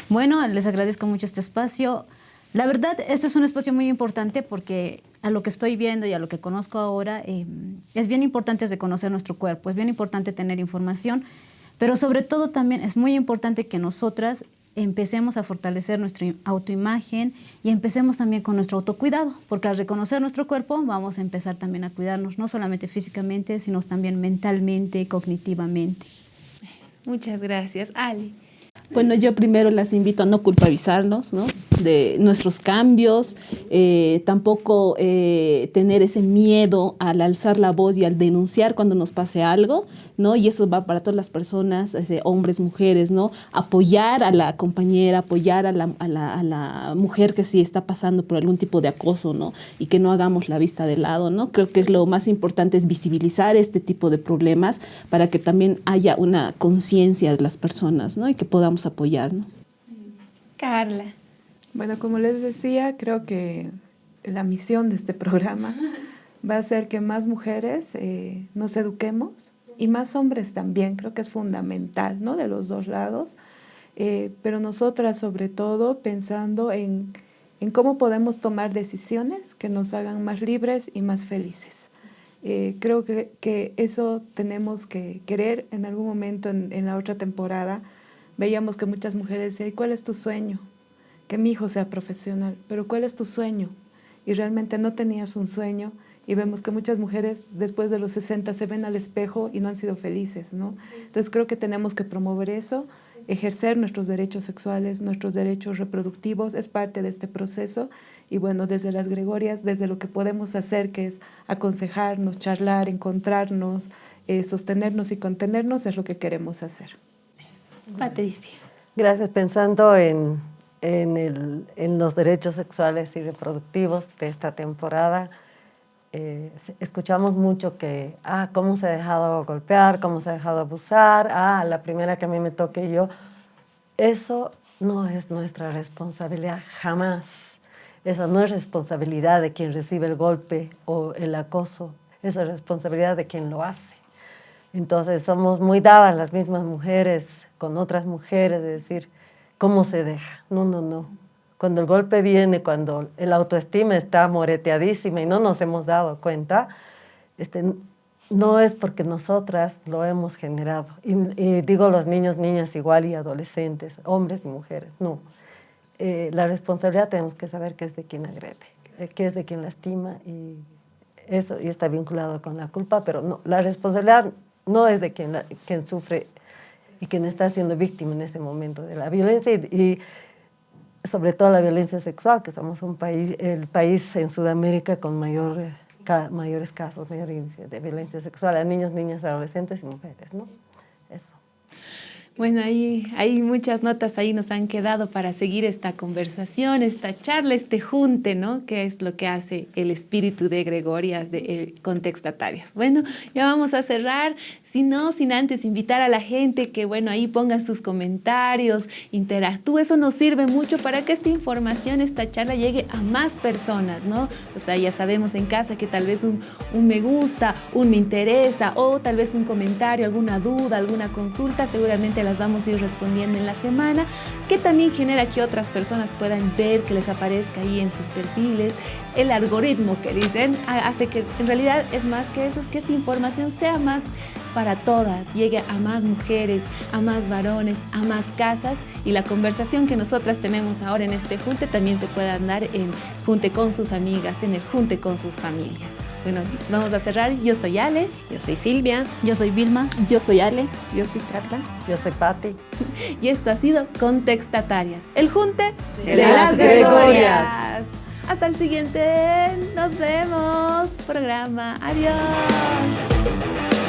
Bueno, les agradezco mucho este espacio. La verdad, este es un espacio muy importante porque a lo que estoy viendo y a lo que conozco ahora, es bien importante reconocer nuestro cuerpo, es bien importante tener información, pero sobre todo también es muy importante que nosotras empecemos a fortalecer nuestra autoimagen y empecemos también con nuestro autocuidado, porque al reconocer nuestro cuerpo vamos a empezar también a cuidarnos, no solamente físicamente, sino también mentalmente, cognitivamente. Muchas gracias. Ali. Bueno, yo primero las invito a no culpabilizarnos, ¿no?, de nuestros cambios, tampoco tener ese miedo al alzar la voz y al denunciar cuando nos pase algo, ¿no? Y eso va para todas las personas, hombres, mujeres, ¿no? Apoyar a la compañera, apoyar a la mujer que sí está pasando por algún tipo de acoso, ¿no? Y que no hagamos la vista de lado, ¿no? Creo que lo más importante es visibilizar este tipo de problemas para que también haya una conciencia de las personas, ¿no? Y que podamos apoyar, ¿no? Carla. Bueno, como les decía, creo que la misión de este programa va a ser que más mujeres nos eduquemos y más hombres también. Creo que es fundamental, ¿no?, de los dos lados, pero nosotras sobre todo pensando en cómo podemos tomar decisiones que nos hagan más libres y más felices. Creo que eso tenemos que querer. En algún momento en la otra temporada veíamos que muchas mujeres decían, ¿cuál es tu sueño? Que mi hijo sea profesional, pero ¿cuál es tu sueño? Y realmente no tenías un sueño, y vemos que muchas mujeres después de los 60 se ven al espejo y no han sido felices, ¿no? Entonces creo que tenemos que promover eso, ejercer nuestros derechos sexuales, nuestros derechos reproductivos, es parte de este proceso, y bueno, desde las Gregorias, desde lo que podemos hacer, que es aconsejarnos, charlar, encontrarnos, sostenernos y contenernos, es lo que queremos hacer. Patricia. Gracias. Pensando en los derechos sexuales y reproductivos de esta temporada, escuchamos mucho que, cómo se ha dejado golpear, cómo se ha dejado abusar, la primera que a mí me toque yo. Eso no es nuestra responsabilidad, jamás. Esa no es responsabilidad de quien recibe el golpe o el acoso, esa es responsabilidad de quien lo hace. Entonces somos muy dadas las mismas mujeres con otras mujeres de decir, ¿cómo se deja? No, no, no. Cuando el golpe viene, cuando el autoestima está moreteadísima y no nos hemos dado cuenta, no es porque nosotras lo hemos generado. Y digo los niños, niñas igual y adolescentes, hombres y mujeres, no. La responsabilidad tenemos que saber que es de quien agrede, que es de quien lastima, y eso y está vinculado con la culpa, pero no, la responsabilidad no es de quien sufre y quien está siendo víctima en ese momento de la violencia y sobre todo la violencia sexual, que somos el país en Sudamérica con mayores casos, mayor índice de violencia sexual a niños, niñas, adolescentes y mujeres, ¿no? Eso. Bueno, hay muchas notas ahí nos han quedado para seguir esta conversación, esta charla, este junte, ¿no? Que es lo que hace el espíritu de Gregorias, de Contextatarias. Bueno, ya vamos a cerrar, sin antes invitar a la gente que, bueno, ahí pongan sus comentarios, interactúe, eso nos sirve mucho para que esta información, esta charla llegue a más personas, ¿no? O sea, ya sabemos en casa que tal vez un me gusta, un me interesa, o tal vez un comentario, alguna duda, alguna consulta, seguramente las vamos a ir respondiendo en la semana, que también genera que otras personas puedan ver, que les aparezca ahí en sus perfiles. El algoritmo que dicen hace que en realidad es más que eso, es que esta información sea más para todas, llegue a más mujeres, a más varones, a más casas, y la conversación que nosotras tenemos ahora en este junte también se pueda dar en junte con sus amigas, en el junte con sus familias. Bueno, vamos a cerrar. Yo soy Ale. Yo soy Silvia. Yo soy Vilma. Yo soy Ale. Yo soy Carla. Yo soy Patti. Y esto ha sido Contextatarias, el junte de las Gregorias. Hasta el siguiente. Nos vemos. Programa. Adiós.